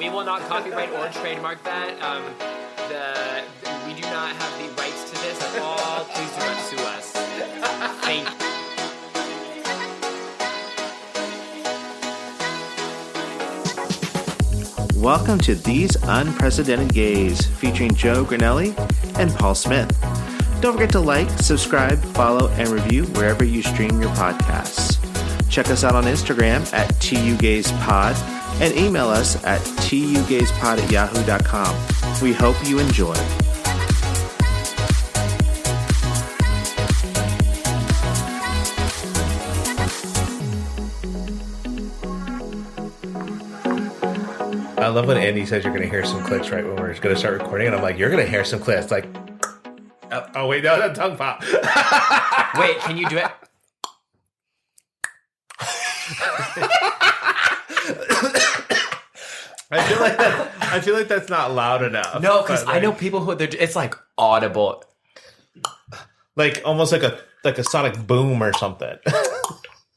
We will not copyright or trademark that. We do not have the rights to this at all. Please do not sue us. Thank you. Welcome to These Unprecedented Gays, featuring Joe Granelli and Paul Smith. Don't forget to like, subscribe, follow, and review wherever you stream your podcasts. Check us out on Instagram at tugayspod and email us at tugayspod@yahoo.com. We hope you enjoy. I love when Andy says you're going to hear some clicks right when we're going to start recording, and I'm like, you're going to hear some clicks. Like, oh wait, no, tongue pop. Wait, can you do it? I feel like that's not loud enough. No, because I know people who it's like audible, like almost like a sonic boom or something.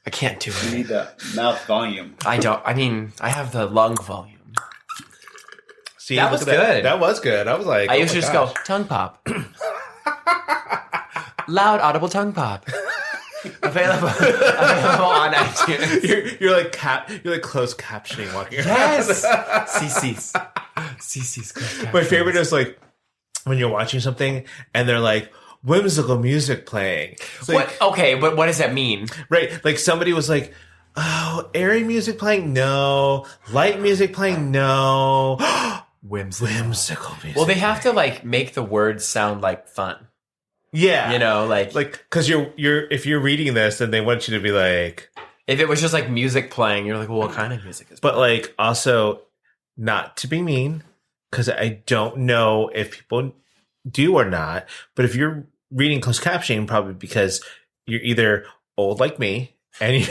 I can't do it. You need the mouth volume. I don't. I mean, I have the lung volume. See, that was good. That was good. I was like, I used to just go tongue pop, loud audible tongue pop. Available on iTunes. You're like closed captioning walking around. Yes. CC's. My favorite is like when you're watching something and they're like whimsical music playing. Like, what? Okay, but what does that mean? Right, like somebody was like, "Oh, airy music playing? No. Light music playing? No." Whimsical music. Well, they have to like make the words sound like fun. Yeah, you know, like because you're if you're reading this, then they want you to be like, if it was just like music playing, you're like, well, what kind of music is? But like also not to be mean, because I don't know if people do or not. But if you're reading closed captioning, probably because you're either old like me, and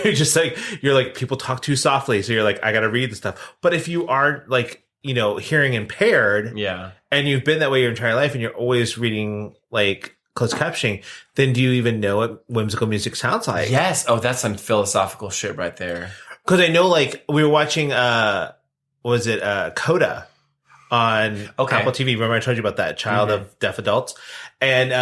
you're like people talk too softly, so you're like, I got to read the stuff. But if you aren't like, you know, hearing impaired, yeah, and you've been that way your entire life, and you're always reading like closed captioning, then do you even know what whimsical music sounds like? Yes. Oh, that's some philosophical shit right there. Because I know, like, we were watching, Coda on Apple TV. Remember I told you about that child of deaf adults? And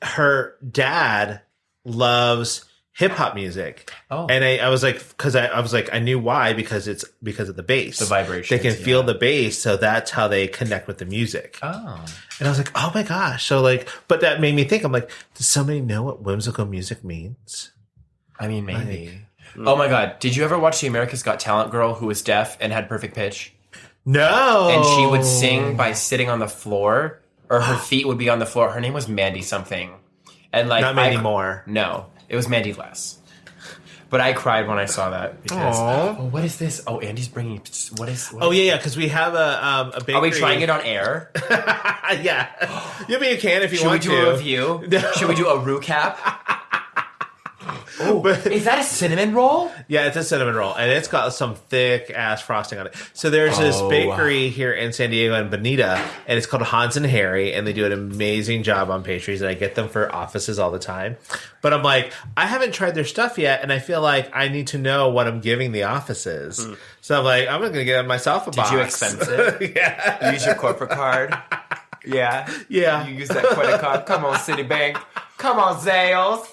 her dad loves hip hop music. Oh. And I was like, I knew why, because it's because of the bass. The vibration. They can feel the bass, so that's how they connect with the music. Oh. And I was like, oh my gosh. So like, but that made me think, I'm like, does somebody know what whimsical music means? I mean, maybe. Oh my God. Did you ever watch the America's Got Talent girl who was deaf and had perfect pitch? No. And she would sing by sitting on the floor, or her feet would be on the floor. Her name was Mandy something. And like, not Mandy Moore. No, it was Mandy Less. But I cried when I saw that because, oh, what is this? Oh, Andy's bringing, what is? Oh yeah, because we have a bakery. Are we trying it on air? Yeah. I mean, you can if you want to. Should we do a review? No. Should we do a recap? Oh, is that a cinnamon roll? Yeah, it's a cinnamon roll, and it's got some thick ass frosting on it. So there's this bakery here in San Diego in Bonita, and it's called Hans and Harry, and they do an amazing job on pastries, and I get them for offices all the time. But I'm like, I haven't tried their stuff yet, and I feel like I need to know what I'm giving the offices. So I'm like, I'm going to get myself a box. Did you expense it? Yeah. You use your corporate card? Yeah. Yeah. You use that credit card? Come on, Citibank. Come on, Zales.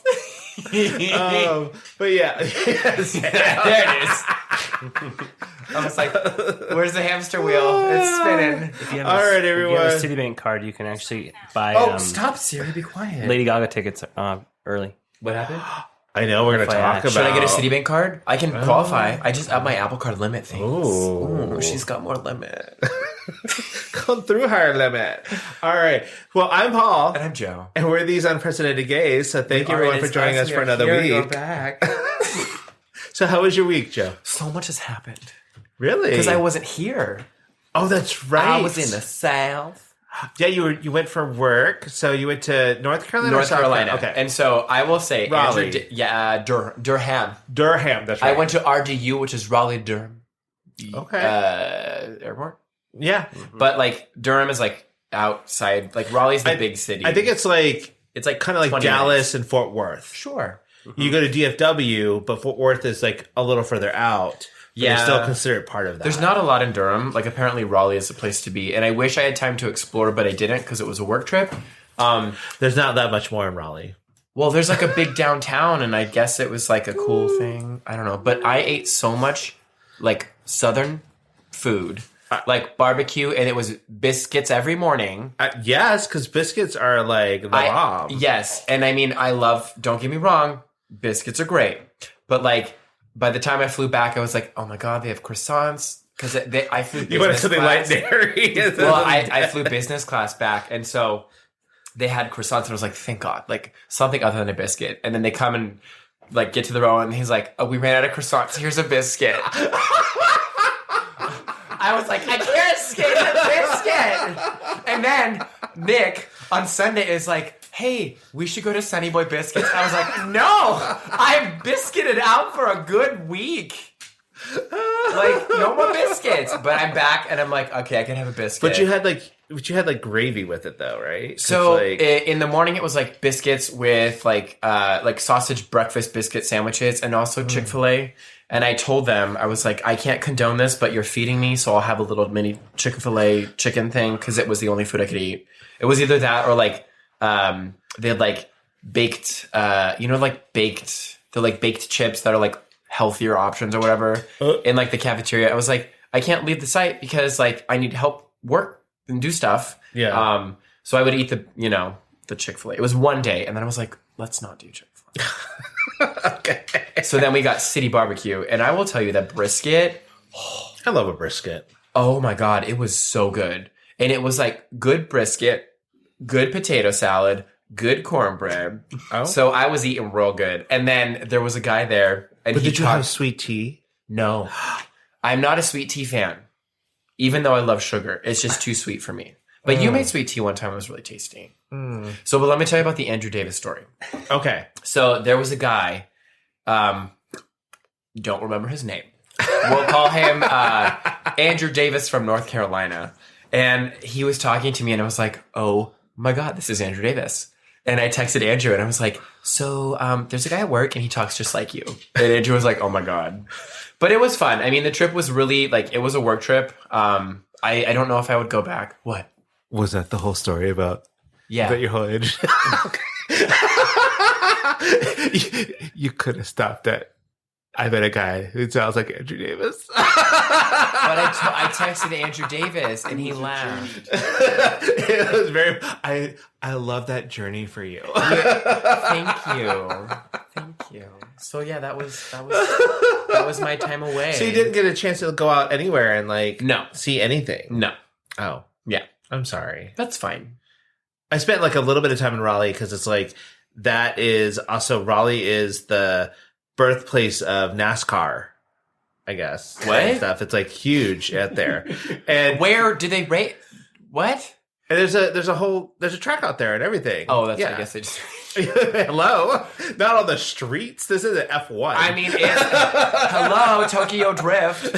But yeah, yes, there it is. I was like, "Where's the hamster wheel? It's spinning." All right, everyone. If you have a Citibank card, you can actually buy. Oh, stop, Siri! Be quiet. Lady Gaga tickets early. What happened? I know we're going to talk about. Should I get a Citibank card? I can qualify. I just up my Apple Card limit things. Ooh, she's got more limit. Come through higher limit. All right. Well, I'm Paul. And I'm Joe. And we're These Unprecedented Gays. So thank you everyone for joining us for another week. We're back. So how was your week, Joe? So much has happened. Really? Because I wasn't here. Oh, that's right. I was in the South. Yeah, you went for work. So you went to North Carolina. North Carolina. Okay. And so I will say, Raleigh. Durham. Durham. That's right. I went to RDU, which is Raleigh Durham. Okay. Airport. Yeah, but like Durham is like outside. Like Raleigh's the big city. I think it's like kind of like Dallas minutes. and Fort Worth. Sure. You go to DFW, but Fort Worth is like a little further out. They still consider it part of that. There's not a lot in Durham. Like, apparently Raleigh is the place to be. And I wish I had time to explore, but I didn't because it was a work trip. There's not that much more in Raleigh. Well, there's like a big downtown, and I guess it was like a cool thing. I don't know. But I ate so much, like, Southern food. Like barbecue, and it was biscuits every morning. Yes, because biscuits are like the bomb. Yes, and I mean, don't get me wrong, biscuits are great. But like, by the time I flew back, I was like, oh my God, they have croissants. Because I flew business You wanted something class. light dairy. Well, I flew business class back, and so they had croissants, and I was like, thank God, like something other than a biscuit. And then they come and like get to the row, and he's like, oh, we ran out of croissants. Here's a biscuit. I was like, I can't escape a biscuit. And then Nick on Sunday is like, hey, we should go to Sunny Boy Biscuits. I was like, no, I'm biscuited out for a good week. Like, no more biscuits. But I'm back, and I'm like, okay, I can have a biscuit. But you had like gravy with it though, right? So like, in the morning, it was like biscuits with like sausage breakfast biscuit sandwiches, and also Chick-fil-A. And I told them, I was like, I can't condone this, but you're feeding me, so I'll have a little mini Chick-fil-A chicken thing, because it was the only food I could eat. It was either that or like they had like baked, baked chips that are like healthier options or whatever in like the cafeteria. I was like, I can't leave the site because like I need to help work and do stuff. Yeah. So I would eat the Chick-fil-A. It was one day, and then I was like, let's not do Chick-fil-A. okay. So then we got City Barbecue, and I will tell you that brisket. I love a brisket. Oh my God, it was so good. And it was like good brisket, good potato salad, good cornbread. Oh. So I was eating real good. And then there was a guy there, and Did you have sweet tea? No. I'm not a sweet tea fan, even though I love sugar. It's just too sweet for me. But you made sweet tea one time. It was really tasty. So but let me tell you about the Andrew Davis story. Okay. So there was a guy, don't remember his name. We'll call him Andrew Davis from North Carolina. And he was talking to me, and I was like, oh my God, this is Andrew Davis. And I texted Andrew, and I was like, so there's a guy at work, and he talks just like you. And Andrew was like, oh my God. But it was fun. I mean, the trip was really, like, it was a work trip. I don't know if I would go back. What? Was that the whole story about your whole age? you could have stopped at, I met a guy who sounds like Andrew Davis. But I texted Andrew Davis, and he laughed. It was very, I love that journey for you. Thank you. So yeah, that was my time away. So you didn't get a chance to go out anywhere and like see anything? No. Oh. Yeah. I'm sorry. That's fine. I spent like a little bit of time in Raleigh because it's like that is also Raleigh is the birthplace of NASCAR, I guess. What? And stuff. It's like huge out there. And where do they rate? What? And there's a track out there and everything. Oh, that's I guess they just hello, not on the streets. This isn't F1. I mean, it's hello Tokyo Drift.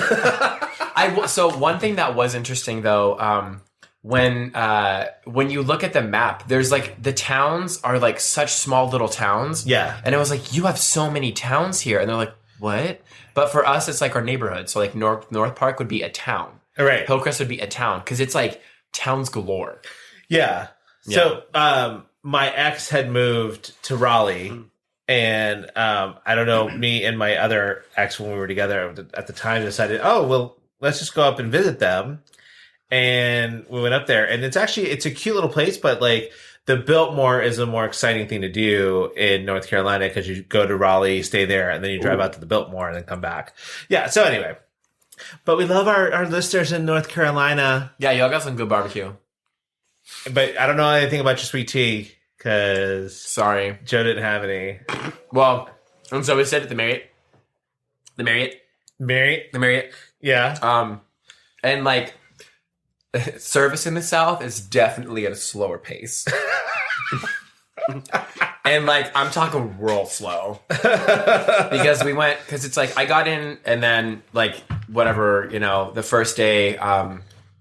So one thing that was interesting though, when you look at the map, there's like the towns are like such small little towns. Yeah, and it was like you have so many towns here, and they're like, what? But for us, it's like our neighborhood. So like North Park would be a town. Right. Hillcrest would be a town because it's like towns galore. Yeah. So my ex had moved to Raleigh, and I don't know, me and my other ex when we were together at the time decided, oh well, let's just go up and visit them. And we went up there, and it's a cute little place, but like the Biltmore is a more exciting thing to do in North Carolina because you go to Raleigh, stay there, and then you drive out to the Biltmore and then come back. Yeah. So anyway, but we love our listeners in North Carolina. Yeah, y'all got some good barbecue. But I don't know anything about your sweet tea because sorry, Joe didn't have any. Well, and so we stayed at the Marriott. Yeah. And like service in the South is definitely at a slower pace. And like I'm talking real slow because it's like I got in and then like whatever, the first day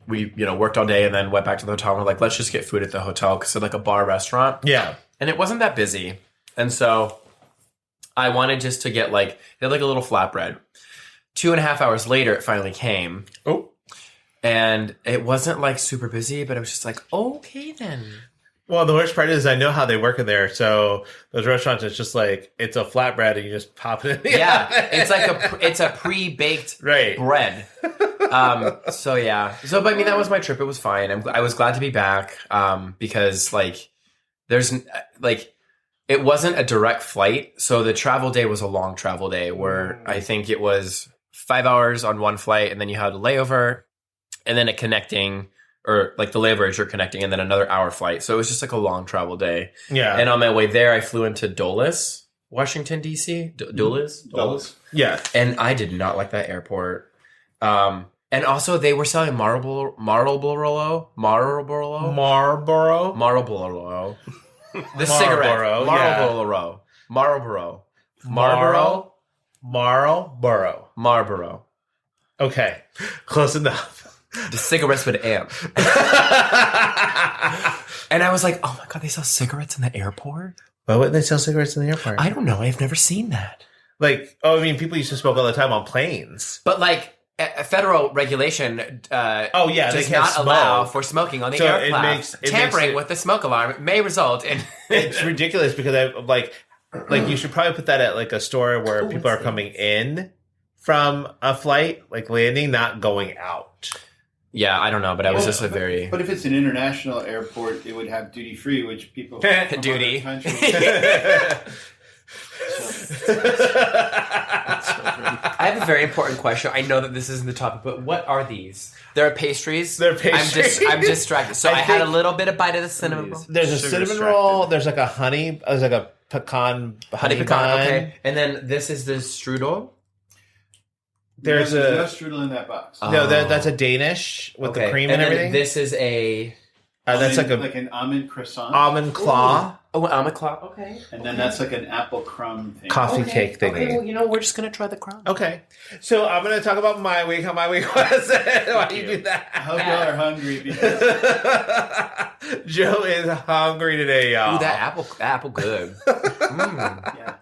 we worked all day and then went back to the hotel and we're like, let's just get food at the hotel because it's like a bar restaurant. Yeah. And it wasn't that busy. And so I wanted just to get like, they had like a little flatbread. 2.5 hours later, it finally came. Oh. And it wasn't like super busy, but it was just like, okay then. Well, the worst part is I know how they work in there. So those restaurants, it's just like it's a flatbread and you just pop it in. The oven. It's a pre-baked Right. bread. So yeah. So but I mean that was my trip. It was fine. I was glad to be back. Because like there's like it wasn't a direct flight, so the travel day was a long travel day where I think it was 5 hours on one flight, and then you had a layover, and then a connecting. Or like the layover as you're connecting, and then another hour flight. So it was just like a long travel day. Yeah. And on my way there, I flew into Dulles, Washington, D.C. Dulles? Yeah. And I did not like that airport. And also, they were selling Marlboro. The cigarette. Marlboro. Okay. Close enough. The cigarettes with amp. And I was like, oh my God, they sell cigarettes in the airport? Why wouldn't they sell cigarettes in the airport? I don't know. I've never seen that. Like, I mean, people used to smoke all the time on planes. But like, a federal regulation They does can't not allow smoke. for smoking on the So aircraft. it Tampering makes it- with the smoke alarm may result in... It's ridiculous because I'm like you should probably put that at like a store where people are coming in from a flight, like landing, not going out. Yeah, I don't know, but I was just a very... But if it's an international airport, it would have duty free, which people from Duty. other countries. I have a very important question. I know that this isn't the topic, but what are these? They're pastries? They're pastries. I'm distracted. So I had a little bit of bite of the cinnamon roll. There's a Sugar cinnamon extracted. roll. There's like a honey. There's like a honey Pecan, bun. okay. And then this is the strudel. There's no a strudel in that box. no. That's a Danish with the cream and then everything. This is a... That's like Almond- a an almond croissant. almond claw Oh, almond claw. Okay. And then that's like an apple crumb thing. coffee cake thingy. Okay, well, you know, we're just going to try the crumb. Okay, so I'm gonna talk about my week. How my week was. Why do you do I that? hope y'all are hungry because Joe is hungry today, y'all. Ooh, that apple good. yeah.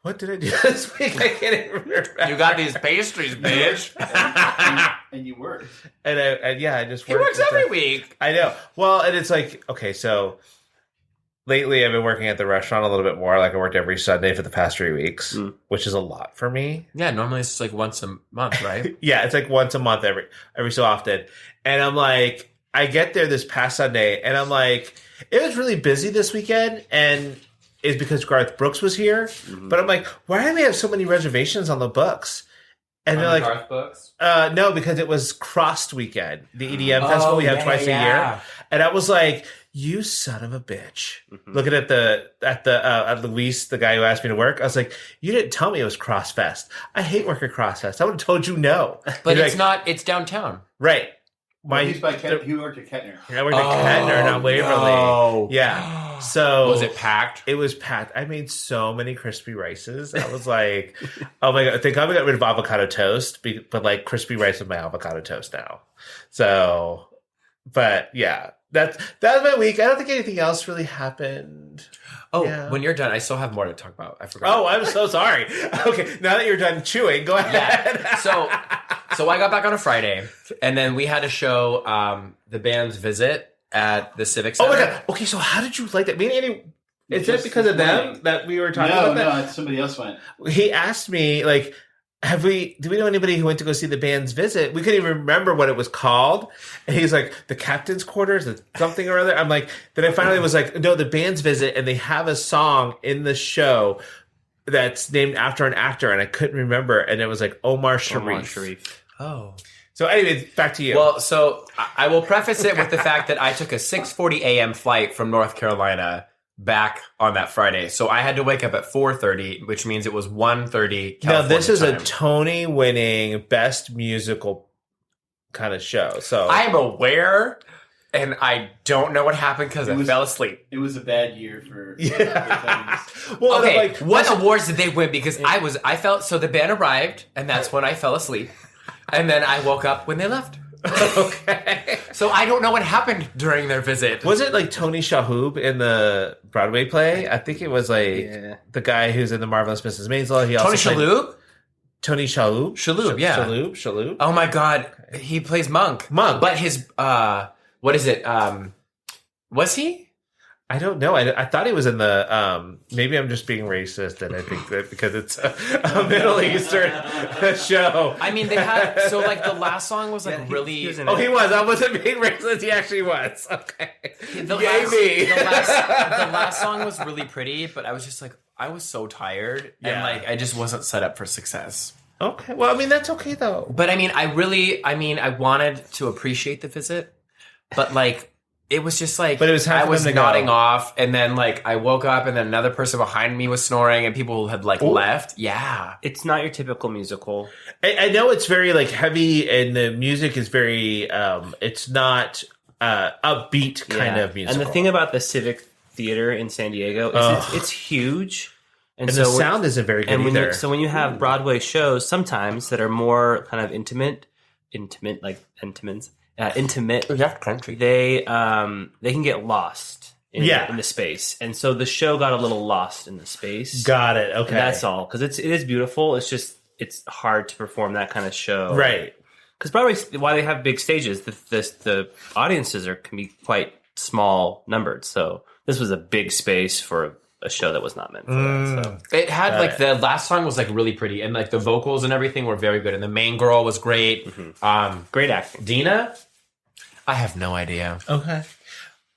What did I do this week? I can't even remember. You got these pastries, bitch. and you work. And I just He worked works with every the- week. I know. Well, and it's like, okay, so lately I've been working at the restaurant a little bit more. Like I worked every Sunday for the past 3 weeks, which is a lot for me. Yeah, normally it's like once a month, right? Yeah, it's like once a month every so often. And I'm like, I get there this past Sunday and I'm like, it was really busy this weekend and it's because Garth Brooks was here. But I'm like, why do we have so many reservations on the books? And they're like, Garth books? no, because it was Crossed Weekend, the EDM festival we have twice a year. And I was like, you son of a bitch. Looking at at Luis, the guy who asked me to work, I was like, you didn't tell me it was Crossfest. I hate working Crossfest. I would have told you no. But He's it's like, not, it's downtown. right. He's by he worked at Kettner. I worked at Kettner, not Waverly. no. Yeah. So Was it packed? It was packed. I made so many crispy rices. I was like, oh my God. Thank God we got rid of avocado toast, but like crispy rice with my avocado toast now. So, but yeah, that was my week. I don't think anything else really happened. Oh, Yeah. when you're done, I still have more to talk about. I forgot. Oh, I'm so sorry. Okay, now that you're done chewing, go ahead. Yeah. So I got back on a Friday, and then we had a show, the band's Visit at the Civic Oh Center. my God. Okay, so how did you like that? Me and Andy, is it Just because of this them morning. that we were talking about that? No, somebody else went. He asked me, like, do we know anybody who went to go see the band's Visit? We couldn't even remember what it was called. And he's like, the captain's quarters, something or other. I'm like, then I finally was like, no, the band's Visit, and they have a song in the show that's named after an actor, and I couldn't remember. And it was like Omar Sharif. Oh. So anyways, back to you. Well, so I will preface it with the fact that I took a 6:40 a.m. flight from North Carolina back on that Friday. So I had to wake up at 4:30, which means it was 1:30 now this is time. a Tony-winning best musical kind of show. So I am aware, and I don't know what happened because I was- fell asleep. It was a bad year for well, Okay, like, what awards did they win? Because I felt so the band arrived, and that's when I fell asleep, and then I woke up when they left. okay. So I don't know what happened during their visit. Was it like Tony Shalhoub in the Broadway play? I think it was like the guy who's in the Marvelous Mrs. Maisel. He also Tony played- Shalhoub? Tony Shalhoub. Shalhoub. Oh my God, he plays Monk. But his what is it? Was he? I don't know. I thought he was in the. Maybe I'm just being racist, and I think that because it's a Middle Eastern show. I mean, they had like the last song was like really. He was. I wasn't being racist. He actually was. Okay. The last song was really pretty, but I was just like, I was so tired, and like I just wasn't set up for success. Okay. Well, I mean, that's okay though. But I mean, I wanted to appreciate the visit, but like. It was just like, but it was I was nodding off, and then like I woke up, and then another person behind me was snoring, and people had like left. Yeah, it's not your typical musical. I know it's very like heavy, and the music is very. It's not upbeat kind of musical. And the thing about the Civic Theater in San Diego is it's huge, and so the sound isn't very good either. So when you have Broadway shows, sometimes that are more kind of intimate, like intimate. Country. They can get lost in the space, and so the show got a little lost in the space. Got it. Okay, and that's all because it is beautiful. It's just it's hard to perform that kind of show, right? Because Broadway, why they have big stages, the audiences can be quite small numbered. So this was a big space for a show that was not meant for that. So. It had the last song was like really pretty, and like the vocals and everything were very good, and the main girl was great. Mm-hmm. Great acting, Dina. I have no idea. Okay.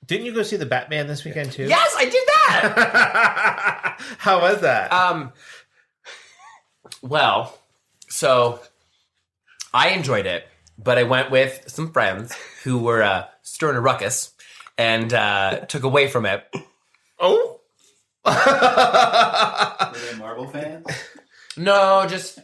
Didn't you go see the Batman this weekend too? Yes, I did that. How was that? Well, so I enjoyed it, but I went with some friends who were stirring a ruckus and took away from it. Oh. Were they Marvel fans? No, just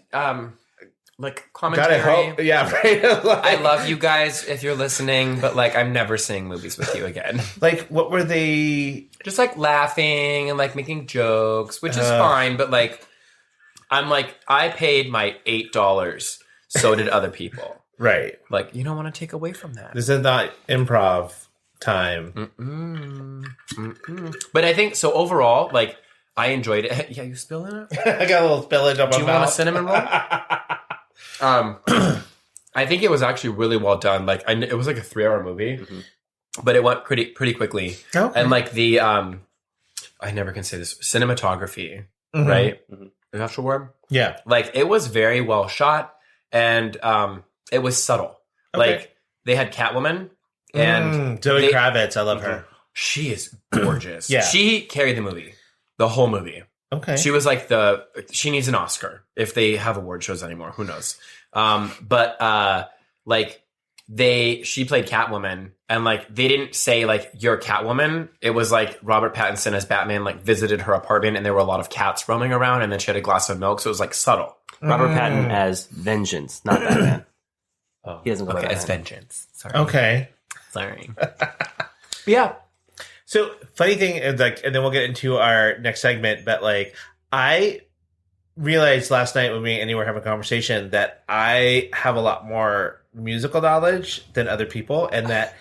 like commentary. Yeah, right. I love you guys if you're listening, but like I'm never seeing movies with you again. Like, what were they? Just like laughing and like making jokes, which is fine, but like I'm like I paid my $8, so did other people. Right. Like you don't want to take away from that. This is not improv time. But I think so overall, like I enjoyed it. Yeah, you spilling it? I got a little spillage on my mouth. Do you want a cinnamon roll? I think it was actually really well done. Like, it was like a 3-hour movie, but it went pretty quickly. Okay. And like the, I never can say this, cinematography, right? Mm-hmm. Is that the word? Yeah. Like, it was very well shot, and it was subtle. Okay. Like, they had Catwoman, and Zoe Kravitz. I love her. She is gorgeous. Yeah. She carried the movie, the whole movie. Okay. She was like she needs an Oscar if they have award shows anymore. Who knows? Like she played Catwoman, and like they didn't say like you're Catwoman. It was like Robert Pattinson as Batman like visited her apartment, and there were a lot of cats roaming around, and then she had a glass of milk, so it was like subtle. Robert Pattinson as Vengeance, not Batman. Oh, he doesn't go as Vengeance. Sorry. Okay. Sorry. Yeah. So funny thing is like, and then we'll get into our next segment, but like I realized last night when me and Andy were having a conversation that I have a lot more musical knowledge than other people, and that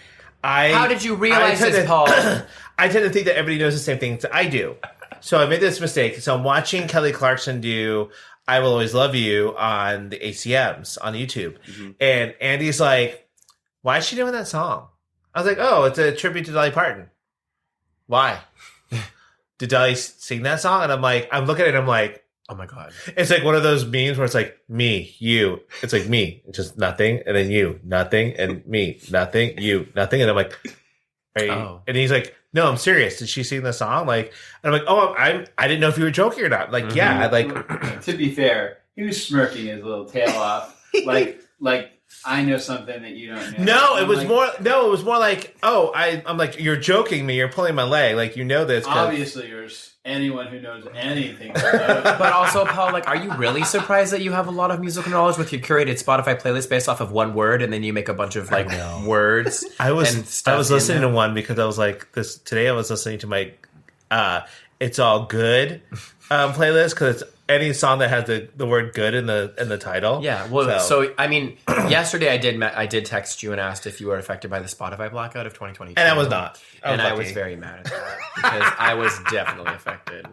How did you realize this, Paul? I tend to think that everybody knows the same things that I do. So I made this mistake. So I'm watching Kelly Clarkson do I Will Always Love You on the ACMs on YouTube. Mm-hmm. And Andy's like, why is she doing that song? I was like, oh, it's a tribute to Dolly Parton. Why? Did Dolly sing that song? And I'm looking at it and I'm like, oh my God. It's like one of those memes where it's like me, you. It's like me, just nothing. And then you, nothing. And me, nothing. You, nothing. And I'm like, and he's like, no, I'm serious. Did she sing the song? Like, and I'm like, oh, I didn't know if you were joking or not. Like, yeah, I like. To be fair, he was smirking his little tail off. like, I know something that you don't know. No, it was more like, oh, I'm like, you're joking me. You're pulling my leg. Like, you know this. Obviously, anyone who knows anything. But also, Paul, like, are you really surprised that you have a lot of musical knowledge with your curated Spotify playlist based off of one word, and then you make a bunch of like words? I was listening to one because I was like, today I was listening to my, It's All Good playlist because it's any song that has the word "good" in the title. Yeah, well, so I mean, yesterday I did text you and asked if you were affected by the Spotify blackout of 2022, and I was not. I was very mad at that because I was definitely affected.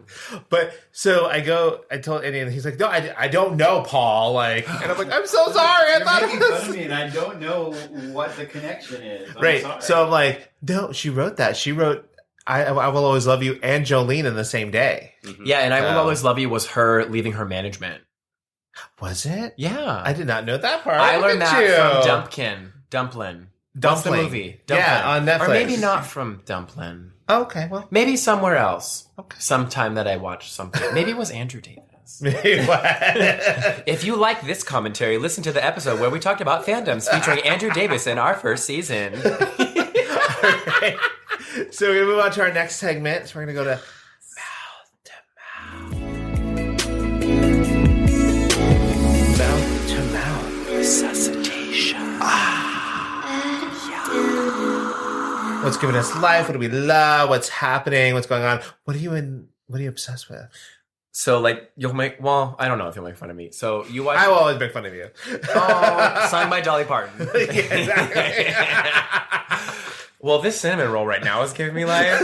But so I told Andy, and he's like, "No, I don't know, Paul." Like, and I'm like, "I'm so sorry. I thought making it was fun of me, and I don't know what the connection is. right." Sorry. So I'm like, "No, she wrote that. She wrote." I Will Always Love You and Jolene in the same day. Mm-hmm. Yeah, and I Will Always Love You was her leaving her management. Was it? Yeah. I did not know that part. I learned Look that at you. from Dumplin'. What's the movie? Dumplin'. Yeah, on Netflix. Or maybe not from Dumplin'. Oh, okay, well. Maybe somewhere else. Okay. Sometime that I watched something. Maybe it was Andrew Davis. What? If you like this commentary, listen to the episode where we talked about fandoms featuring Andrew Davis in our first season. Right. So we're going to move on to our next segment. So we're going to go to mouth to mouth resuscitation. What's giving us life? What do we love? What's happening? What's going on? What are you obsessed with? So, like, I don't know if you'll make fun of me. So, you watch... I will always make fun of you. Oh, signed by Dolly Parton. Yeah, exactly. Well, this cinnamon roll right now is giving me life.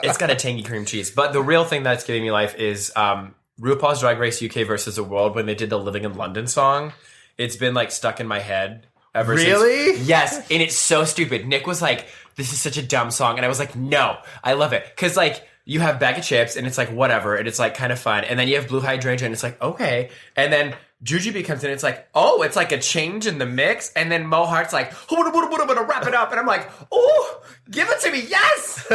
It's got a tangy cream cheese. But the real thing that's giving me life is RuPaul's Drag Race UK versus the World when they did the Living in London song. It's been, like, stuck in my head ever since. Really? Yes. And it's so stupid. Nick was like, this is such a dumb song. And I was like, no, I love it. Because, like... You have Bag of Chips, and it's like, whatever, and it's like kind of fun. And then you have Blue Hydrangea, and it's like, okay. And then Jujubee comes in, and it's like, oh, it's like a change in the mix. And then Mo Hart's like, I'm gonna wrap it up. And I'm like, oh, give it to me, yes!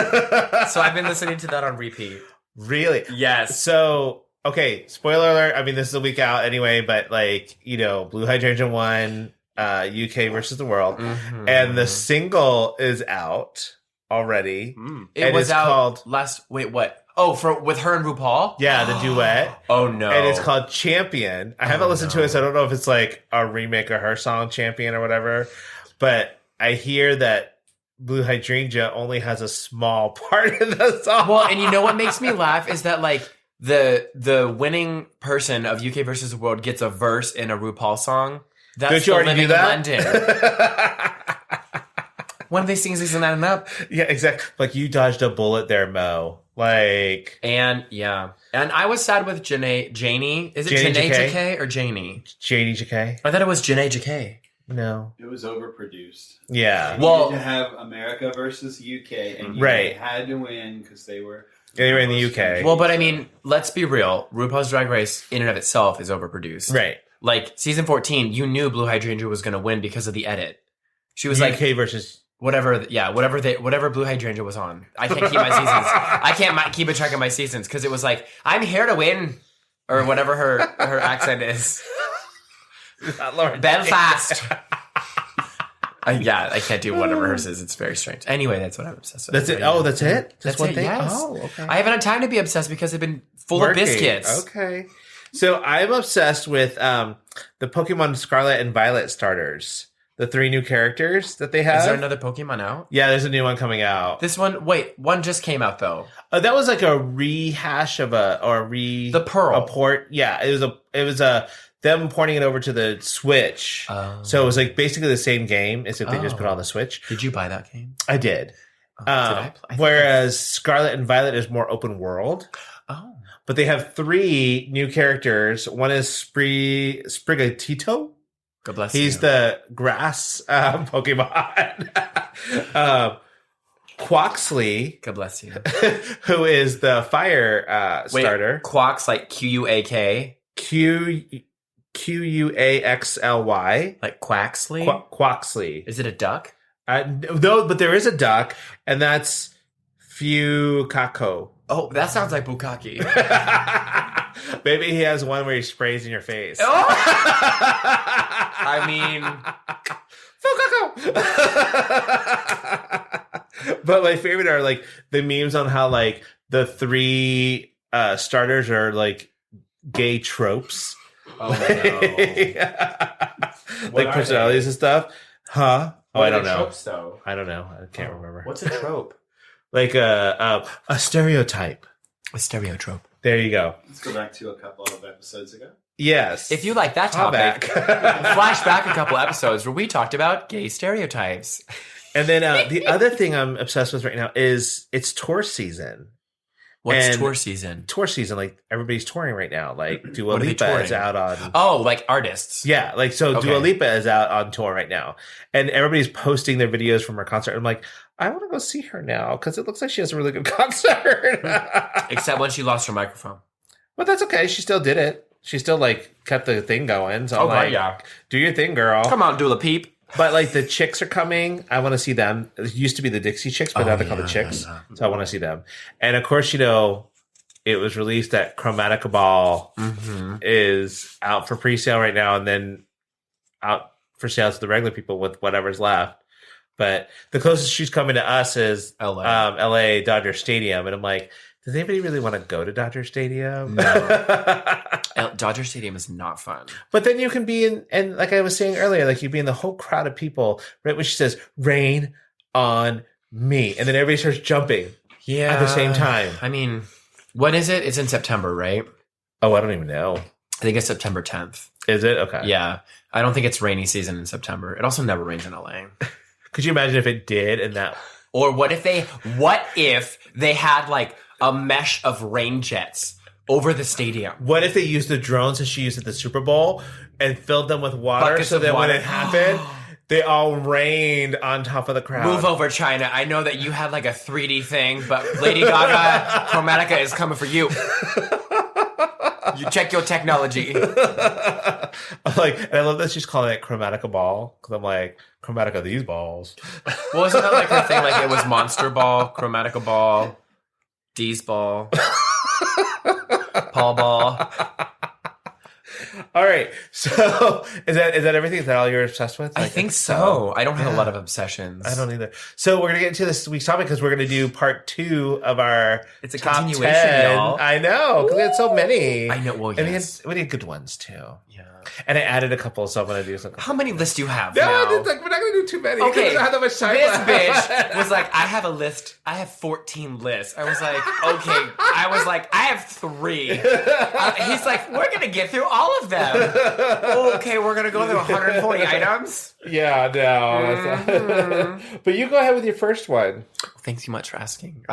So I've been listening to that on repeat. Really? Yes. So, okay, spoiler alert. I mean, this is a week out anyway, but like, Blue Hydrangea won UK versus the World. Mm-hmm. And the single is out already. It was out last. Wait, what? Oh, with her and RuPaul. Yeah, the duet. Oh no! And it's called Champion. I haven't listened to it, so I don't know if it's like a remake of her song Champion or whatever. But I hear that Blue Hydrangea only has a small part in the song. Well, and you know what makes me laugh is that like the winning person of UK versus the World gets a verse in a RuPaul song. That's Did you already Living do that? in London. One of these things isn't that enough. Yeah, exactly. Like you dodged a bullet there, Mo. Like, and yeah, and I was sad with Janie. Is it Janie Janae Jacquet? Jacquet or Janie? Janie Jacquet? I thought it was Janae Jacquet. No. It was overproduced. Yeah. They needed to have America versus UK, and Right. had to win because they were in the UK. Well, but I mean, let's be real. RuPaul's Drag Race, in and of itself, is overproduced. Right. Like season 14, you knew Blue Hydrangea was going to win because of the edit. She was UK like versus. whatever Blue Hydrangea was on. I can't keep my seasons. I can't keep a track of my seasons because it was like, I'm here to win, or whatever her accent is. Belfast. I can't do whatever hers is. It's very strange. Anyway, that's what I'm obsessed with. That's it. Oh, that's it. That's one it. thing. Yes. Oh, okay. I haven't had time to be obsessed because I've been full of biscuits. Okay. So I'm obsessed with the Pokemon Scarlet and Violet starters. The 3 new characters that they have. Is there another Pokemon out? Yeah, there's a new one coming out. This one, one just came out though. That was like a rehash of the Pearl. A port. Yeah, it was them porting it over to the Switch. Oh. So it was like basically the same game, except they just put it on the Switch. Did you buy that game? I did. Did I whereas Scarlet and Violet is more open world. Oh. But they have 3 new characters. One is Sprigatito. God bless He's you. the grass Pokemon. Quaxley. God bless you. Who is the fire starter. Quax like Quack. Quaxly. Like Quaxley? Quaxley. Is it a duck? No, but there is a duck, and that's Fukako. Oh, that sounds like Bukkake. Maybe he has one where he sprays in your face. Oh! I mean, Fukako. But my favorite are like the memes on how like the 3 starters are like gay tropes. oh no. Like personalities and stuff. Huh? Oh, I don't know. Tropes, though? I don't know. I can't remember. What's a trope? Like a stereotype. A stereotrope. There you go. Let's go back to a couple of episodes ago. Yes. If you like that topic, flash back a couple episodes where we talked about gay stereotypes. And then the other thing I'm obsessed with right now is it's tour season. What's And tour season? Tour season, like everybody's touring right now. Like Dua What are they Lipa touring? is out on. Oh, like artists. Yeah, like so Okay. Dua Lipa is out on tour right now. And everybody's posting their videos from her concert. I'm like, I want to go see her now because it looks like she has a really good concert. Except when she lost her microphone. But that's okay. She still did it. She still like kept the thing going. So I'm Okay, like, yeah. do your thing, girl. Come on, Dula Peep. But like the Chicks are coming. I want to see them. It used to be the Dixie Chicks, but now they're called the Chicks. So I want to see them. And of course, it was released that Chromatica Ball is out for pre-sale right now, and then out for sale to the regular people with whatever's left. But the closest she's coming to us is LA Dodger Stadium, and I'm like, does anybody really want to go to Dodger Stadium? No. Dodger Stadium is not fun. But then you can be in, and like I was saying earlier, like you'd be in the whole crowd of people right when she says, "Rain on me," and then everybody starts jumping Yeah. at the same time. I mean, when is it? It's in September, right? Oh, I don't even know. I think it's September 10th. Is it? Okay. Yeah. I don't think it's rainy season in September. It also never rains in LA. Could you imagine if it did and that? Or what if they had like a mesh of rain jets over the stadium? What if they used the drones that she used at the Super Bowl and filled them with water Buckets so of that when water. it happened, they all rained on top of the crowd? Move over, China. I know that you had like a 3D thing, but Lady Gaga, Chromatica is coming for you. You check your technology. I'm like, and I love that she's calling it Chromatica Ball because I'm like, Chromatica these balls. Well, isn't that like her thing? Like it was Monster Ball, Chromatica Ball, D's Ball, Paul Ball. All right, so is that everything? Is that all you're obsessed with? I think so. I don't have a lot of obsessions. I don't either. So we're gonna get into this week's topic because we're gonna do part 2 of our It's a top continuation, 10. y'all. I know because we had so many. I know. Well, And yes. we had good ones too. Yeah. And I added a couple, so I'm gonna do some. How many lists do you have No, now? we're not gonna do too many. 'cause Okay, we don't have that much time this left. bitch was like, I have a list. I have 14 lists. I was like, okay. I was like, I have 3. He's like, we're going to get through all of them. Okay, we're going to go through 140 items. Yeah, no. But you go ahead with your first one. Thanks so much for asking.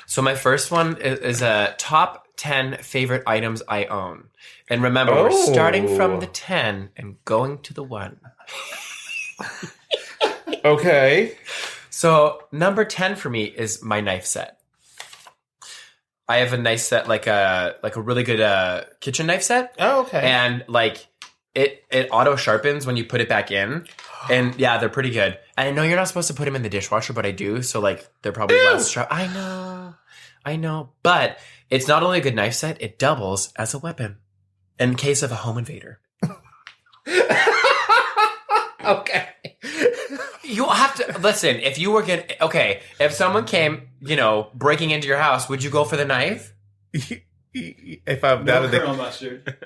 So my first one is a top 10 favorite items I own. And remember, we're starting from the 10 and going to the 1. Okay. So number 10 for me is my knife set. I have a knife set, like a really good kitchen knife set. Oh, okay. And like it auto sharpens when you put it back in. And yeah, they're pretty good. And I know you're not supposed to put them in the dishwasher, but I do. So like they're probably less sharp. I know. But it's not only a good knife set, it doubles as a weapon in case of a home invader. Okay. You have to listen. If you were if someone came, breaking into your house, would you go for the knife? If I'm No not in Colonel the Mustard.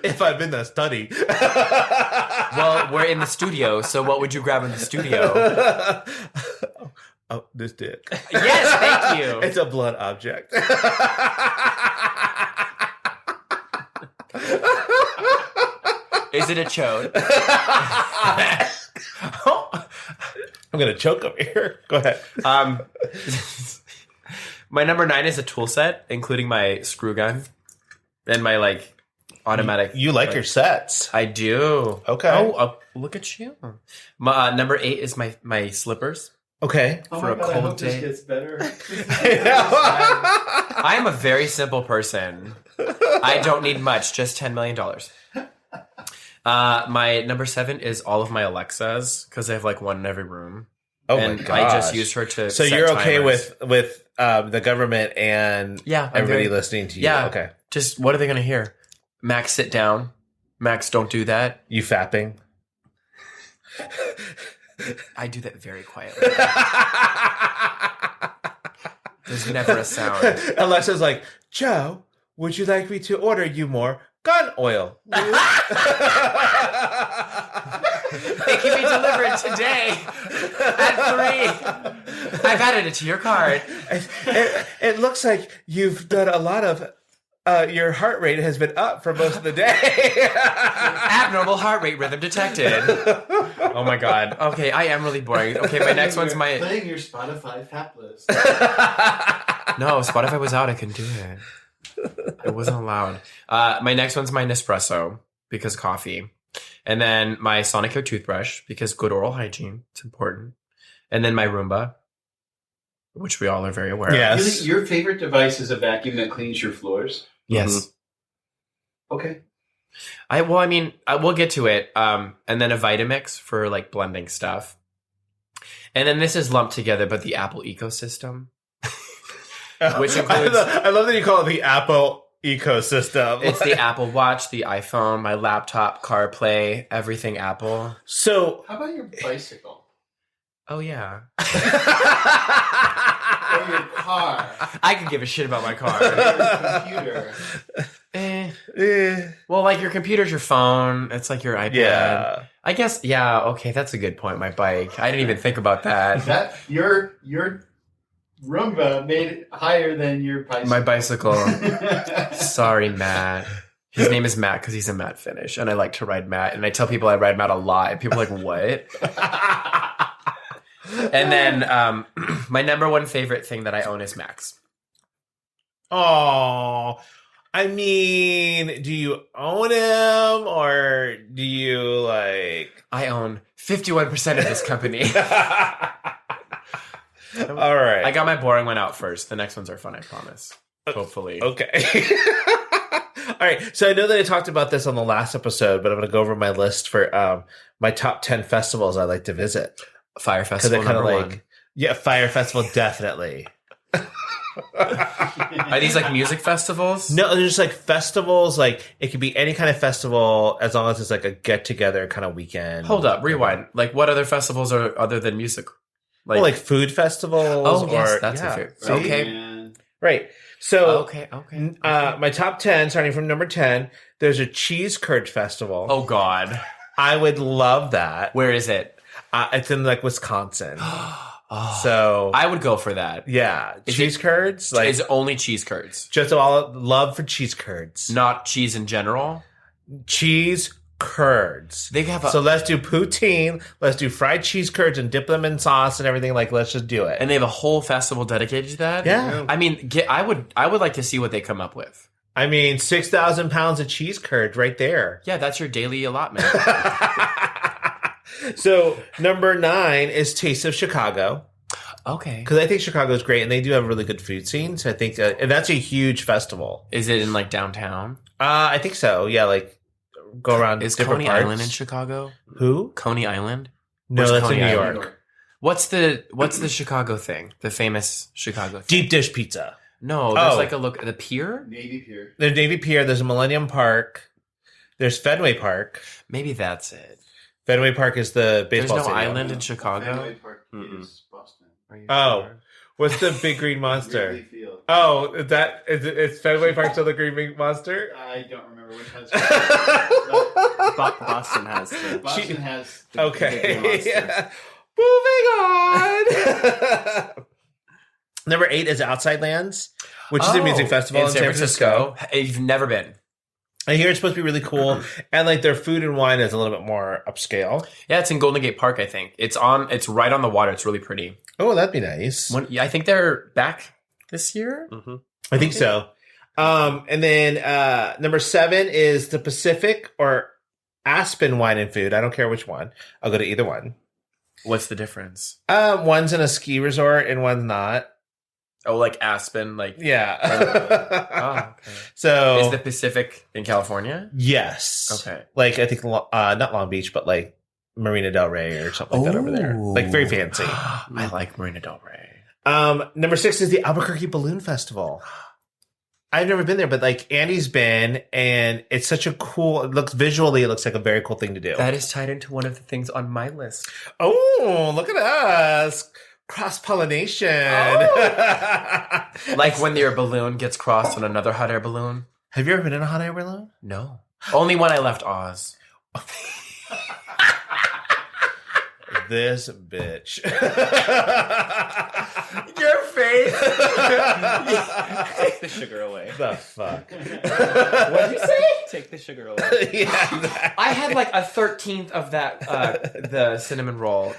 if I'm in the study. Well, we're in the studio, so what would you grab in the studio? Oh, this dick. Yes, thank you. It's a blood object. Is it a chode? I'm gonna choke over here. Go ahead. My number 9 is a tool set, including my screw gun and my automatic. You like your sets. I do. Okay. Oh, look at you. My number 8 is my slippers. Okay. Oh For my a God, I cold hope this day. gets better. I am a very simple person. I don't need much, just $10 million. My number 7 is all of my Alexas because I have one in every room. Oh and my gosh. I just use her to. So set you're okay timers. with the government and I'm everybody very- listening to you? Yeah. Okay. Just what are they going to hear? Max, sit down. Max, don't do that. You fapping? I do that very quietly. There's never a sound. Alexa's like, Joe, would you like me to order you more gun oil? It can be delivered today at 3. I've added it to your cart. It looks like you've done a lot of. Your heart rate has been up for most of the day. Abnormal heart rate rhythm detected. Oh my god. Okay, I am really boring. Okay, my next one's my... Playing your Spotify Fap list. No, Spotify was out. I couldn't do it. It wasn't allowed. My next one's my Nespresso, because coffee. And then my Sonicare toothbrush, because good oral hygiene. It's important. And then my Roomba, which we all are very aware of. Yes. Your favorite device is a vacuum that cleans your floors? Yes. Okay. We'll get to it. And then a Vitamix for like blending stuff. And then this is lumped together, but the Apple ecosystem. Which includes... I love that you call it the Apple ecosystem. It's the Apple Watch, the iPhone, my laptop, CarPlay, everything Apple. So... How about your bicycle? Oh, yeah. Or your car? I could give a shit about my car. Or your computer? Well, like your computer's your phone. It's like your iPad. Yeah. I guess, yeah, okay, that's a good point. My bike. I didn't even think about that. That your Roomba made it higher than your bicycle. My bicycle. Sorry, Matt. His name is Matt because he's a Matt Finish, and I like to ride Matt. And I tell people I ride Matt a lot. And people are like, what? And then my number one favorite thing that I own is Macs. Oh, I mean, do you own him or do you like? I own 51% of this company. All right. I got my boring one out first. The next ones are fun, I promise. Hopefully. Okay. All right. So I know that I talked about this on the last episode, but I'm going to go over my list for my top 10 festivals I like to visit. Fire Festival number one. Yeah, Fire Festival, definitely. Are these like music festivals? No, they're just like festivals. Like it could be any kind of festival as long as it's like a get together kind of weekend. Hold up, rewind. Like what other festivals are other than music? Like food festivals. Oh, yes, or, that's yeah. a fair. See? Okay. Man. Right. So, Okay. my top 10, starting from number 10, there's a cheese curd festival. Oh God. I would love that. Where is it? It's in like Wisconsin. Oh, So I would go for that. yeah, Is cheese curds. Like Is it only cheese curds? just all love for cheese curds. Not cheese in general? Cheese curds. They have a, So let's do poutine. Let's do fried cheese curds and dip them in sauce and everything. Like let's just do it. and they have a whole festival dedicated to that? Yeah. I mean, I would like to see what they come up with. I mean, 6,000 pounds of cheese curd right there. Yeah, that's your daily allotment. So number 9 is Taste of Chicago. Okay. Because I think Chicago is great, and they do have a really good food scene. So I think, and that's a huge festival. Is it in like downtown? I think so. Yeah, like go around. Is different Coney parts. Island in Chicago? Who? Coney Island? No, Where's that's Coney in New Island? York. What's the Chicago thing? The famous Chicago thing? Deep dish pizza. No, there's Oh. like a look the pier? Navy Pier. There's Navy Pier. There's a Millennium Park. There's Fenway Park. Maybe that's it. Fenway Park is the There's baseball no stadium. island in Chicago. Fenway Park Mm-mm. is Boston. Are you Oh. sure? What's the big green monster? Wrigley Field. Oh, it's Fenway Park still the green monster? I don't remember which one's. Boston has the. Boston has. the Okay. green monster. Yeah. Moving on. Number 8 is Outside Lands, which is a music festival in San Francisco. You've never been. I hear it's supposed to be really cool, and like their food and wine is a little bit more upscale. Yeah, it's in Golden Gate Park, I think. It's right on the water. It's really pretty. Oh, that'd be nice. I think they're back this year. Mm-hmm. I think so. And then number 7 is the Pacific or Aspen Wine and Food. I don't care which one. I'll go to either one. What's the difference? One's in a ski resort and one's not. Oh, like Aspen, like Yeah. oh, okay. So Is the Pacific in California? yes. Okay. Like I think not Long Beach, but like Marina Del Rey or something like that over there. Like very fancy. I like Marina Del Rey. Number 6 is the Albuquerque Balloon Festival. I've never been there, but like Andy's been, and it's such a cool. It looks like a very cool thing to do. That is tied into one of the things on my list. Oh, look at us. Cross pollination. Oh. Like when your balloon gets crossed on another hot air balloon. Have you ever been in a hot air balloon? No. Only when I left Oz. this bitch. Your face. Take the sugar away. The fuck? What'd you say? Take the sugar away. Yeah. I had like a 13th of that, the cinnamon roll.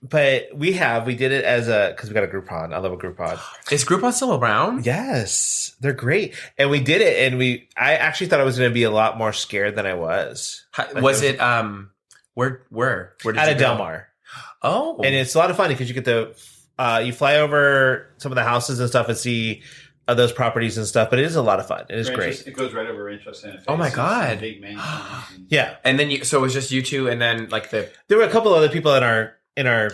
But we did it as because we got a Groupon. I love a Groupon. Is Groupon still around? Yes, they're great. And we did it, and I actually thought I was going to be a lot more scared than I was. Was it, where did you Out of go? Del Mar. Oh. And it's a lot of fun because you get you fly over some of the houses and stuff and see those properties and stuff, but it is a lot of fun. It is great. It goes right over Rancho Santa Fe. Oh my God. Big mansions. Yeah. And then so it was just you two and then like There were a couple other people in our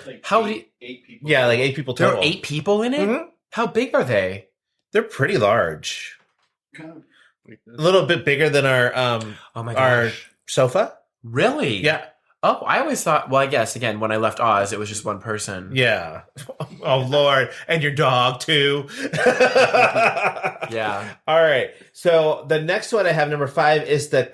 Like How eight people. yeah, like 8 people there total. are 8 people in it? Mhm. How big are they? They're pretty large. Kind of. A little bit bigger than our Oh my our gosh. sofa. Really? Yeah. Oh, I always thought, well, I guess, again, when I left Oz, it was just one person. Yeah. Oh Lord, and your dog too. Yeah. All right. So the next one I have, number 5, is the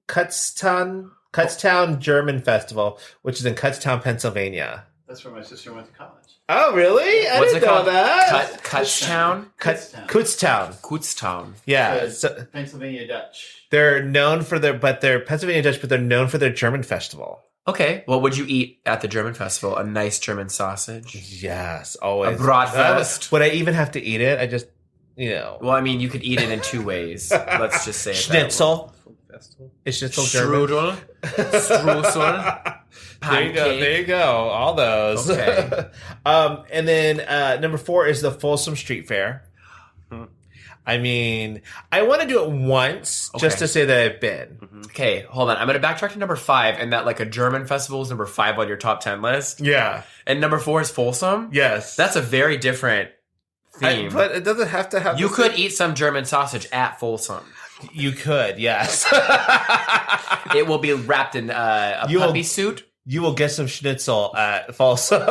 Kutztown German Festival, which is in Kutztown, Pennsylvania. That's where my sister went to college. Oh, really? I What's didn't it know called? that. Kutztown? Kutztown. Kutztown. Yeah. It's So Pennsylvania Dutch. they're known for they're Pennsylvania Dutch, but they're known for their German festival. Okay. Well, would you eat at the German festival? A nice German sausage? Yes, always. A bratwurst. Would I even have to eat it? I just, Well, I mean, you could eat it in 2 ways. Let's just say it that way. Schnitzel. Is schnitzel German? Strudel. Streusel. There you go. There you go. All those. Okay. And then number 4 is the Folsom Street Fair. I mean, I want to do it once just to say that I've been. Okay, hold on. I'm going to backtrack to number 5, and that like a German festival is number 5 on your top 10 list. Yeah. And number 4 is Folsom. Yes. That's a very different theme. But it doesn't have to have. You could eat some German sausage at Folsom. You could, yes. It will be wrapped in a puppy suit. You will get some schnitzel at Folsom.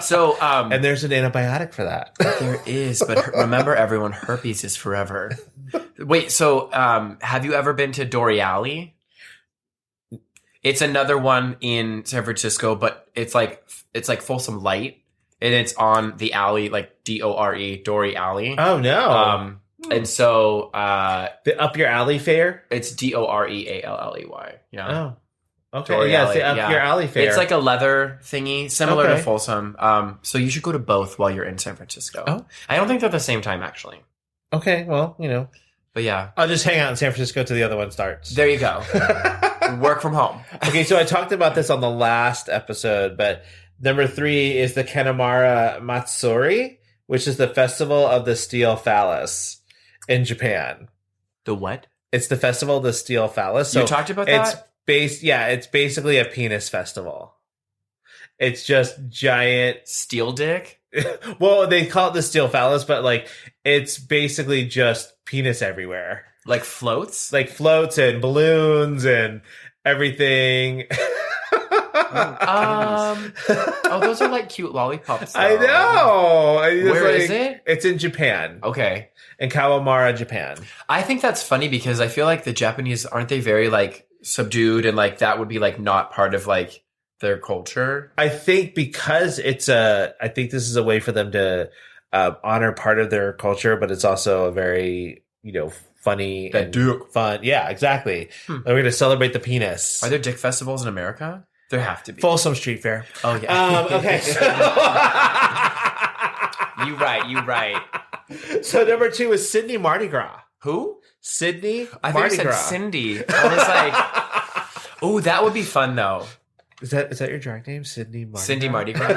So, and there's an antibiotic for that. there is, but remember, everyone, herpes is forever. Wait, so have you ever been to Dory Alley? It's another one in San Francisco, but it's like Folsom Light, and it's on the alley, like Dore, Dory Alley. Oh no! And so the Up Your Alley Fair. it's Dorealley. Yeah. Oh, okay. Dory Yeah, Alley, it's the Up Your Alley Fair. It's like a leather thingy, similar to Okay. Folsom. So you should go to both while you're in San Francisco. Oh. I don't think they're at the same time, actually. Okay, well, But yeah, I'll just hang out in San Francisco till the other one starts. there you go. Work from home. Okay, so I talked about this on the last episode, but number 3 is the Kanamara Matsuri, which is the Festival of the Steel Phallus in Japan. The what? It's the Festival of the Steel Phallus. So You talked about it's that? it's basically a penis festival. It's just giant. Steel dick? Well, they call it the Steel Phallus, but like it's basically just penis everywhere. Like floats? Like floats and balloons and everything. Those are like cute lollipops. Though. I know. Where is it? It's in Japan. Okay. In Kawamura, Japan. I think that's funny because I feel like the Japanese, aren't they very like subdued and like that would be like not part of like their culture? I think because I think this is a way for them to honor part of their culture, but it's also a very, funny That and dick. fun. Yeah, exactly. We're going to celebrate the penis. Are there dick festivals in America? There have to be. Folsom Street Fair. Oh yeah. Okay. So, You right. so number 2 is Sydney Mardi Gras. Who? Sydney I think Mardi you said Gras. Cindy. I was like, oh, that would be fun though. Is that your drag name? Sydney Mardi Cindy Gras? Mardi Gras.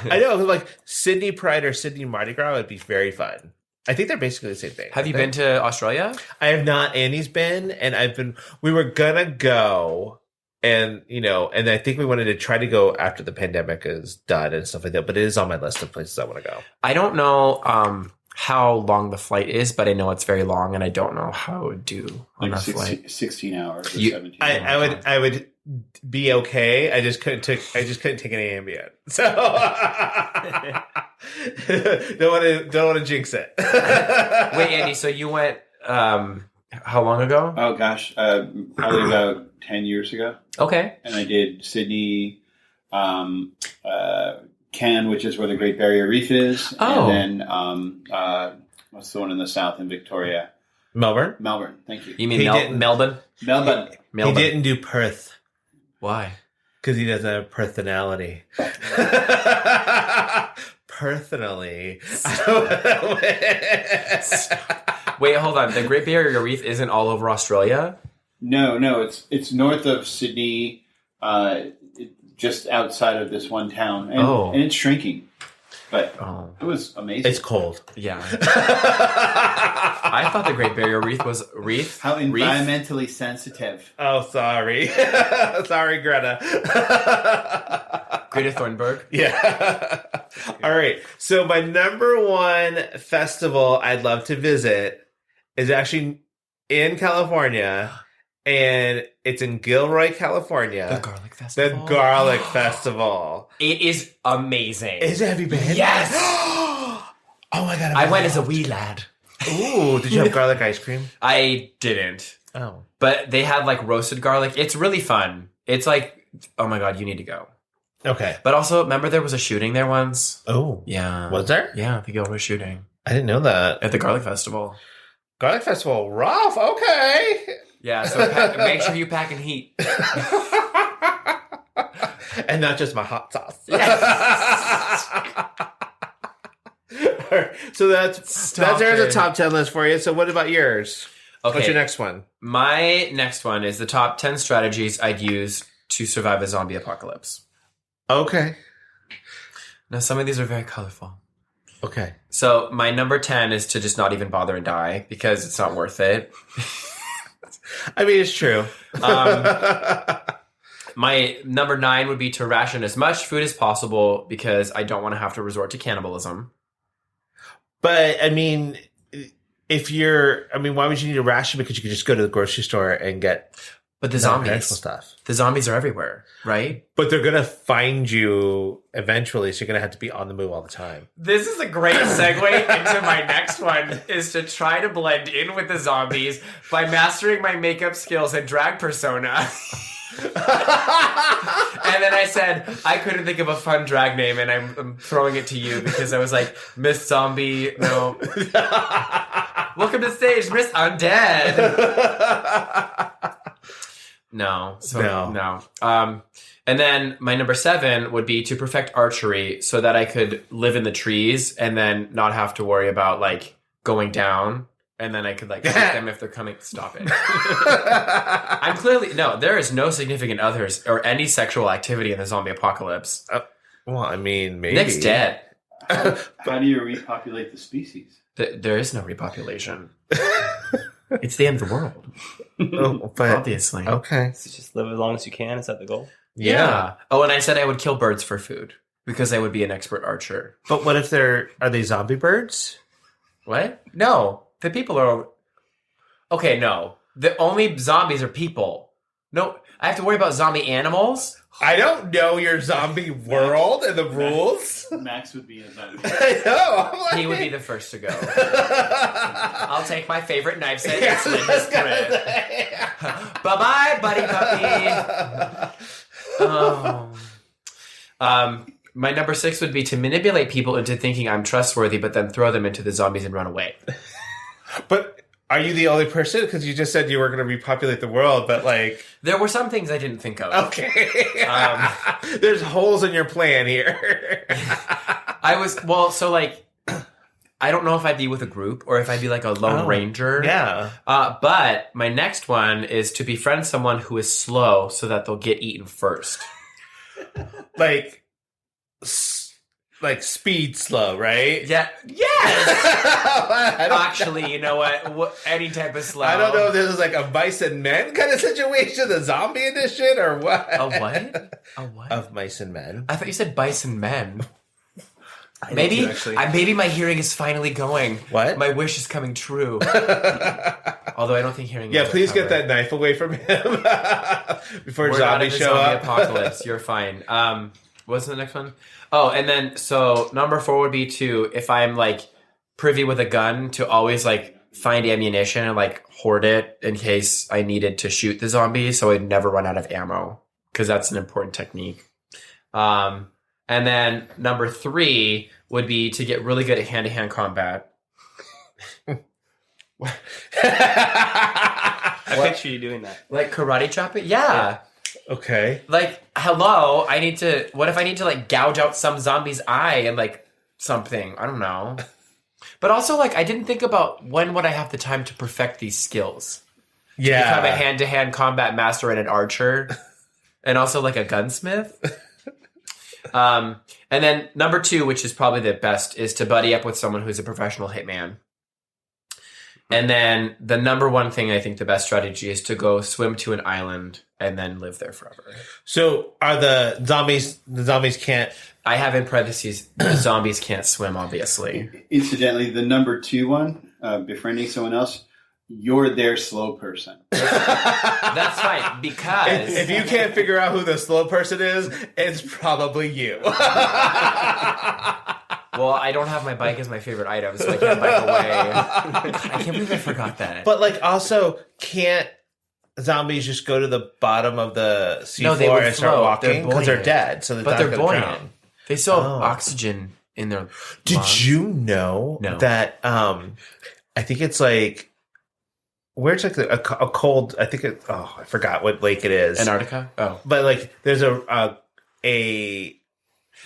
Yeah. I know, like Sydney Pride or Sydney Mardi Gras would be very fun. I think they're basically the same thing. Have you been to Australia? I have not. Annie's been, and we were gonna go, and and I think we wanted to try to go after the pandemic is done and stuff like that. But it is on my list of places I want to go. I don't know how long the flight is, but I know it's very long, and I don't know how it would do on Like that flight. 16 hours or You- 17 I would be okay. I just couldn't take any Ambien. So don't want to jinx it. Wait, Andy, so you went how long ago? Oh gosh, probably about 10 years ago. Okay. And I did Sydney, Cannes, which is where the Great Barrier Reef is. Oh. And then, what's the one in the south in Victoria? Melbourne. Melbourne. Thank you. You mean He didn't- Melbourne? Melbourne. Melbourne. He didn't do Perth Why? because he doesn't have personality. Personally. Wait, hold on. The Great Barrier Reef isn't all over Australia? No, it's north of Sydney, just outside of this one town. And, Oh. and it's shrinking. But Oh. it was amazing. It's cold. Yeah. I thought the Great Barrier Reef was reef. How Reef? environmentally sensitive. Oh, sorry. Sorry, Greta. Greta Thunberg. Yeah. All right. So my number one festival I'd love to visit is actually in California, and it's in Gilroy, California. The Garlic The Festival. Garlic Festival. It is amazing. Have you been? Yes. Oh my god! I went as a wee lad. Ooh, did you have garlic ice cream? I didn't. Oh. But they had like roasted garlic. It's really fun. It's like, oh my god, you need to go. Okay. But also, remember there was a shooting there once? Oh. Yeah. Was there? Yeah, the Gilroy shooting I didn't know that. at the Garlic Festival. Garlic Festival, rough. Okay. Yeah, so make sure you pack in heat. And not just my hot sauce. So there's a top 10 list for you. So what about yours? Okay. What's your next one? My next one is the top 10 strategies I'd use to survive a zombie apocalypse. Okay. Now, some of these are very colorful. Okay. So my number 10 is to just not even bother and die because it's not worth it. I mean, it's true. My number 9 would be to ration as much food as possible because I don't want to have to resort to cannibalism. But, I mean, why would you need a ration? Because you could just go to the grocery store and get But the non-perishable zombies, stuff. the zombies are everywhere, right? But they're going to find you eventually, so you're going to have to be on the move all the time. This is a great segue into my next one, is to try to blend in with the zombies by mastering my makeup skills and drag persona. And then I said, I couldn't think of a fun drag name, and I'm throwing it to you because I was like, Miss Zombie, no. Welcome to the stage, Miss Undead. No. And then my number 7 would be to perfect archery so that I could live in the trees and then not have to worry about like going down. And then I could like shoot them if they're coming. Stop it. I'm clearly there is no significant others or any sexual activity in the zombie apocalypse. Well, I mean, maybe. Nick's dead. How do you repopulate the species? There is no repopulation. It's the end of the world. Oh, but, Obviously. okay. So just live as long as you can. Is that the goal? Yeah. Oh, and I said I would kill birds for food because I would be an expert archer. But what if are they zombie birds? What? No. The people are... Okay, no. The only zombies are people. No, I have to worry about zombie animals? I don't know your zombie world and the rules. Max would be a zombie. I know. I'm like, He would be the first to go. I'll take my favorite knife set and slit his throat. Bye-bye, buddy puppy. Oh. My number 6 would be to manipulate people into thinking I'm trustworthy, but then throw them into the zombies and run away. But are you the only person? Because you just said you were going to repopulate the world, but like... There were some things I didn't think of. Okay. There's holes in your plan here. I don't know if I'd be with a group or if I'd be like a lone ranger. Yeah. But my next one is to befriend someone who is slow so that they'll get eaten first. Like speed slow, right? Yeah. Yes! Actually, you know what? Any type of slow. I don't know if this is like a Mice and Men kind of situation, the zombie edition, or what? A what? A what? Of Mice and Men. I thought you said bison men. Maybe my hearing is finally going. What? My wish is coming true. Although I don't think hearing. Yeah, please get that knife away from him before We're zombies show zombie up. apocalypse. You're fine. What's the next one? Oh, and then so number 4 would be to, if I'm like privy with a gun, to always like find ammunition and like hoard it in case I needed to shoot the zombie, so I'd never run out of ammo, because that's an important technique. And then number 3 would be to get really good at hand-to-hand combat. I picture you doing that. Like karate chop it? Yeah. Okay. Like, hello, what if I need to like gouge out some zombie's eye and like something? I don't know. But also, like, I didn't think about when would I have the time to perfect these skills. Yeah. Become a hand-to-hand combat master and an archer. And also like a gunsmith. And then number 2, which is probably the best, is to buddy up with someone who's a professional hitman. And then the number 1 thing, I think the best strategy is to go swim to an island and then live there forever. So are the zombies can't... I have in parentheses, the zombies can't swim, obviously. Incidentally, the number 2 one, befriending someone else, you're their slow person. That's fine, because... If you can't figure out who the slow person is, it's probably you. Well, I don't have my bike as my favorite item, so I can't bike away. God, I can't believe I forgot that. But, like, also, can't zombies just go to the bottom of the seafloor and start walking? Because they're dead, so but they're not buoyant. drown. They still have oxygen in their Did lungs. you know that, I think it's, like, where it's, like, a cold, I think it, I forgot what lake it is. Antarctica? Oh. But, like, there's a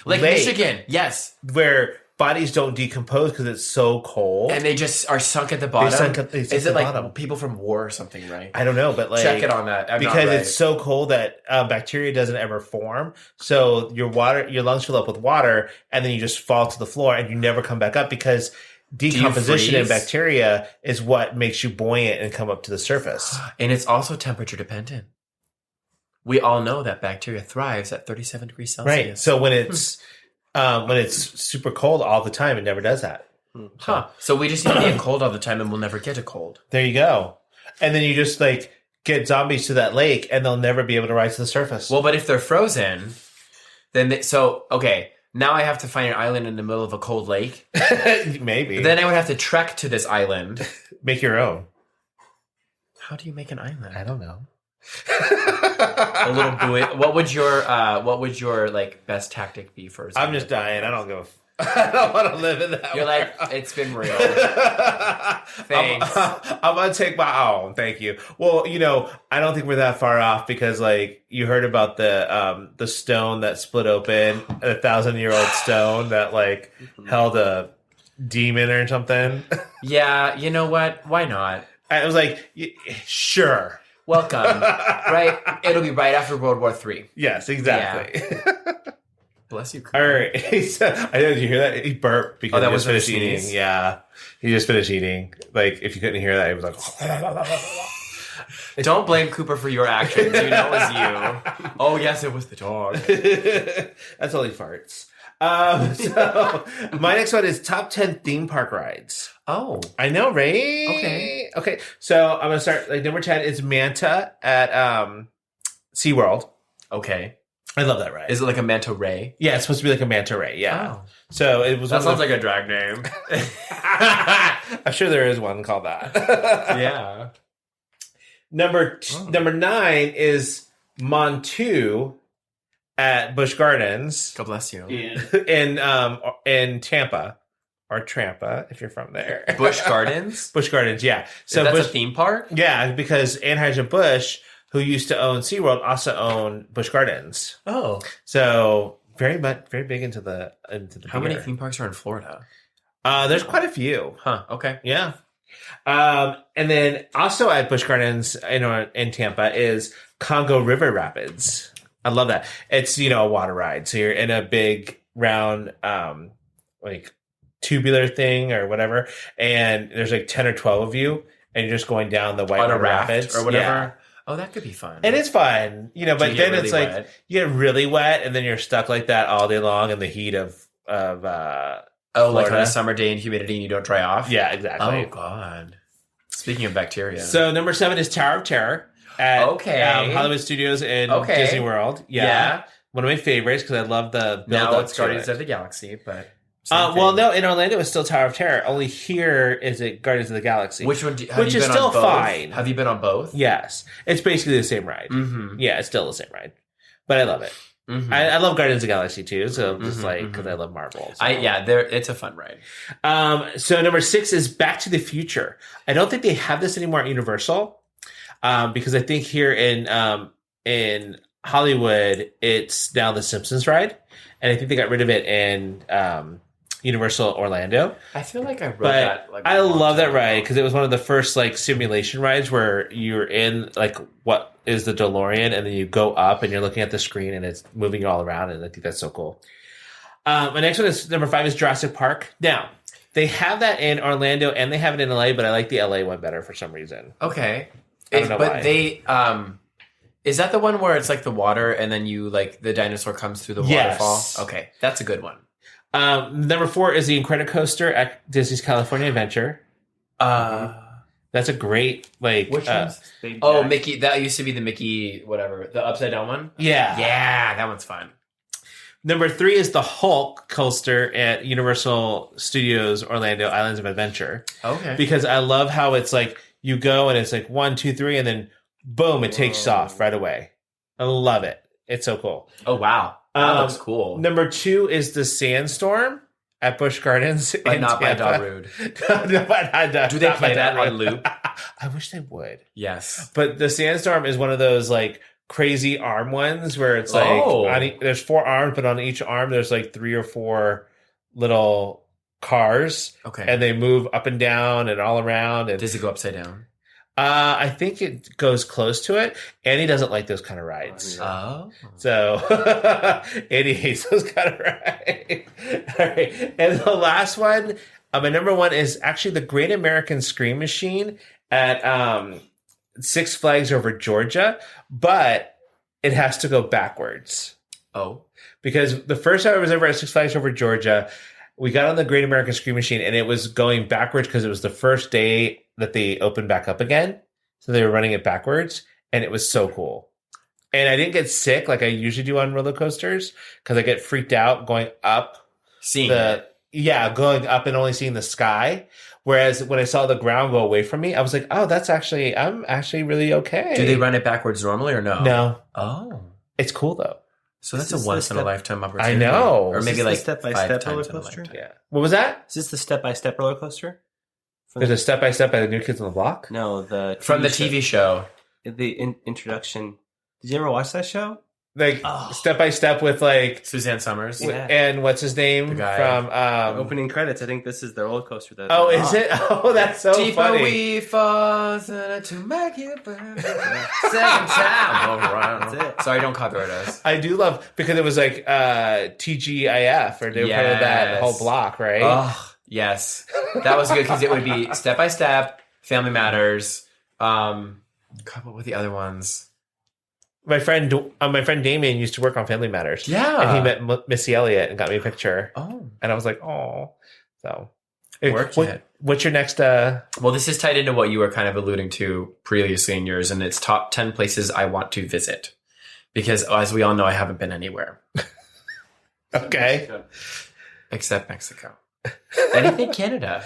Lake Michigan, yes. Where bodies don't decompose because it's so cold. And they just are sunk at the bottom. They sunk Is at it the like bottom. people from war or something, right? I don't know, but like... Check it on that. I'm because not right. it's so cold that bacteria doesn't ever form. So your lungs fill up with water, and then you just fall to the floor, and you never come back up because decomposition in bacteria is what makes you buoyant and come up to the surface. And it's also temperature dependent. We all know that bacteria thrives at 37 degrees Celsius. Right. So when it's super cold all the time, it never does that. Huh. So we just need to get cold all the time and we'll never get a cold. There you go. And then you just like get zombies to that lake and they'll never be able to rise to the surface. Well, but if they're frozen, then okay, now I have to find an island in the middle of a cold lake. Maybe. Then I would have to trek to this island. Make your own. How do you make an island? I don't know. A little buoy. What would your like best tactic be for? I'm just dying. I don't want to live in that. You're world. like, it's been real. Thanks. I'm gonna take my own. Thank you. Well, I don't think we're that far off because, like, you heard about the stone that split open, 1,000-year-old stone that like held a demon or something. Yeah, you know what? Why not? I was like, sure. Welcome. Right? It'll be right after World War III. Yes, exactly. Yeah. Bless you, Cooper. All right. Did you hear that? He burped because that he was just his finished eating. sneeze? Yeah. He just finished eating. Like, if you couldn't hear that, he was like... Don't blame Cooper for your actions. You know it was you. Oh, yes, it was the dog. That's only farts. So my next one is top 10 theme park rides. Oh. I know, right? Okay. So I'm going to start, like, number 10 is Manta at SeaWorld. Okay. I love that ride. Is it like a manta ray? Yeah, it's supposed to be like a manta ray. Yeah. Oh. So it was. That sounds like a drag name. I'm sure there is one called that. Yeah. Number 9 is Montu at Busch Gardens. God bless you. in Tampa or Trampa if you're from there. Busch Gardens? Busch Gardens, yeah. So that's a theme park? Yeah, because Anheuser-Busch, who used to own SeaWorld, also owned Busch Gardens. Oh. So very big into the How beer. many theme parks are in Florida? There's quite a few. Huh, okay. Yeah. And then also at Busch Gardens in Tampa is Congo River Rapids. I love that. It's, a water ride. So you're in a big round, like tubular thing or whatever. And there's like 10 or 12 of you and you're just going down the White On a River raft Rapids or whatever. Yeah. Oh, that could be fun. And it's fun, but then really it's like wet? you get really wet and then you're stuck like that all day long in the heat of like Florida. on a summer day in humidity and you don't dry off? Yeah, exactly. Oh, God. Speaking of bacteria. So number 7 is Tower of Terror at Hollywood Studios in Disney World. Yeah. One of my favorites because I love the build now up it's to Guardians it. of the Galaxy, but... Well, no, in Orlando it's still Tower of Terror. Only here is it Guardians of the Galaxy. Which one? Which is still fine. Have you been on both? Yes, it's basically the same ride. Mm-hmm. Yeah, it's still the same ride, but I love it. Mm-hmm. I love Guardians of the Galaxy too, so just because I love Marvel. So. It's a fun ride. So number 6 is Back to the Future. I don't think they have this anymore at Universal, because I think here in Hollywood it's now the Simpsons ride, and I think they got rid of it in Universal Orlando. I feel like I rode But that. Like, I love that ride because it was one of the first like simulation rides where you're in like what is the DeLorean, and then you go up and you're looking at the screen and it's moving you all around, and I think that's so cool. My next one is number 5 is Jurassic Park. Now they have that in Orlando and they have it in LA, but I like the LA one better for some reason. Okay, I don't know why. They is that the one where it's like the water and then you like the dinosaur comes through the Yes. waterfall? Okay, that's a good one. Number 4 is the Incredicoaster at Disney's California Adventure. That's a great like. Which one's? Baby Oh, Jack. Mickey. That used to be the Mickey whatever, the upside down one. Yeah. Yeah, that one's fun. Number 3 is the Hulk coaster at Universal Studios Orlando Islands of Adventure. Okay. Because I love how it's like you go and it's like 1, 2, 3, and then boom, it takes off right away. I love it. It's so cool. Oh wow, that looks cool. Number 2 is the Sandstorm at Busch Gardens. But in not by Tampa. Darude. No, but not- Do they not by play that on Darude. loop? I wish they would. Yes. But the Sandstorm is one of those like crazy arm ones where it's like Oh. there's 4 arms, but on each arm there's like 3 or 4 little cars, Okay. and they move up and down and all around. And Does it go upside down? I think it goes close to it. Annie doesn't like those kind of rides. Oh. So Andy hates those kind of rides. All right. And the last one, my number 1 is actually the Great American Scream Machine at Six Flags over Georgia, but it has to go backwards. Oh. Because the first time I was ever at Six Flags over Georgia, we got on the Great American Scream Machine and it was going backwards because it was the first day that they opened back up again. So they were running it backwards, and it was so cool. And I didn't get sick like I usually do on roller coasters because I get freaked out going up. Seeing it. Going up and only seeing the sky. Whereas when I saw the ground go away from me, I was like, oh, I'm actually really okay. Do they run it backwards normally or no? No. Oh. It's cool though. So that's Is a this once the in a step- lifetime opportunity. I know. Or Is maybe this the like step-by-step 5 roller times in a coaster? lifetime. Yeah. What was that? Is this the step-by-step roller coaster? There's a step-by-step by the New Kids on the Block? No, the From the TV show. The introduction. Did you ever watch that show? Like Oh. step-by-step with like, Suzanne Summers. Yeah. and what's his name The guy. from Opening credits. I think this is the roller coaster. That Oh, is it? Oh, that's so Deeper funny. we fall to make you burn. Second time around. That's it. Sorry, don't copyright us. I do love because it was like TGIF, or they were part of that Yes. whole block, right? Oh, yes. That was good because it would be Step by Step, Family Matters. God, what were the other ones? My friend Damien used to work on Family Matters. Yeah. And he met Missy Elliott and got me a picture. Oh. And I was like, oh. So, Worked it. what's your next? Well, this is tied into what you were kind of alluding to previously in yours, and it's top 10 places I want to visit. Because as we all know, I haven't been anywhere. Okay. Except Mexico. Anything Canada.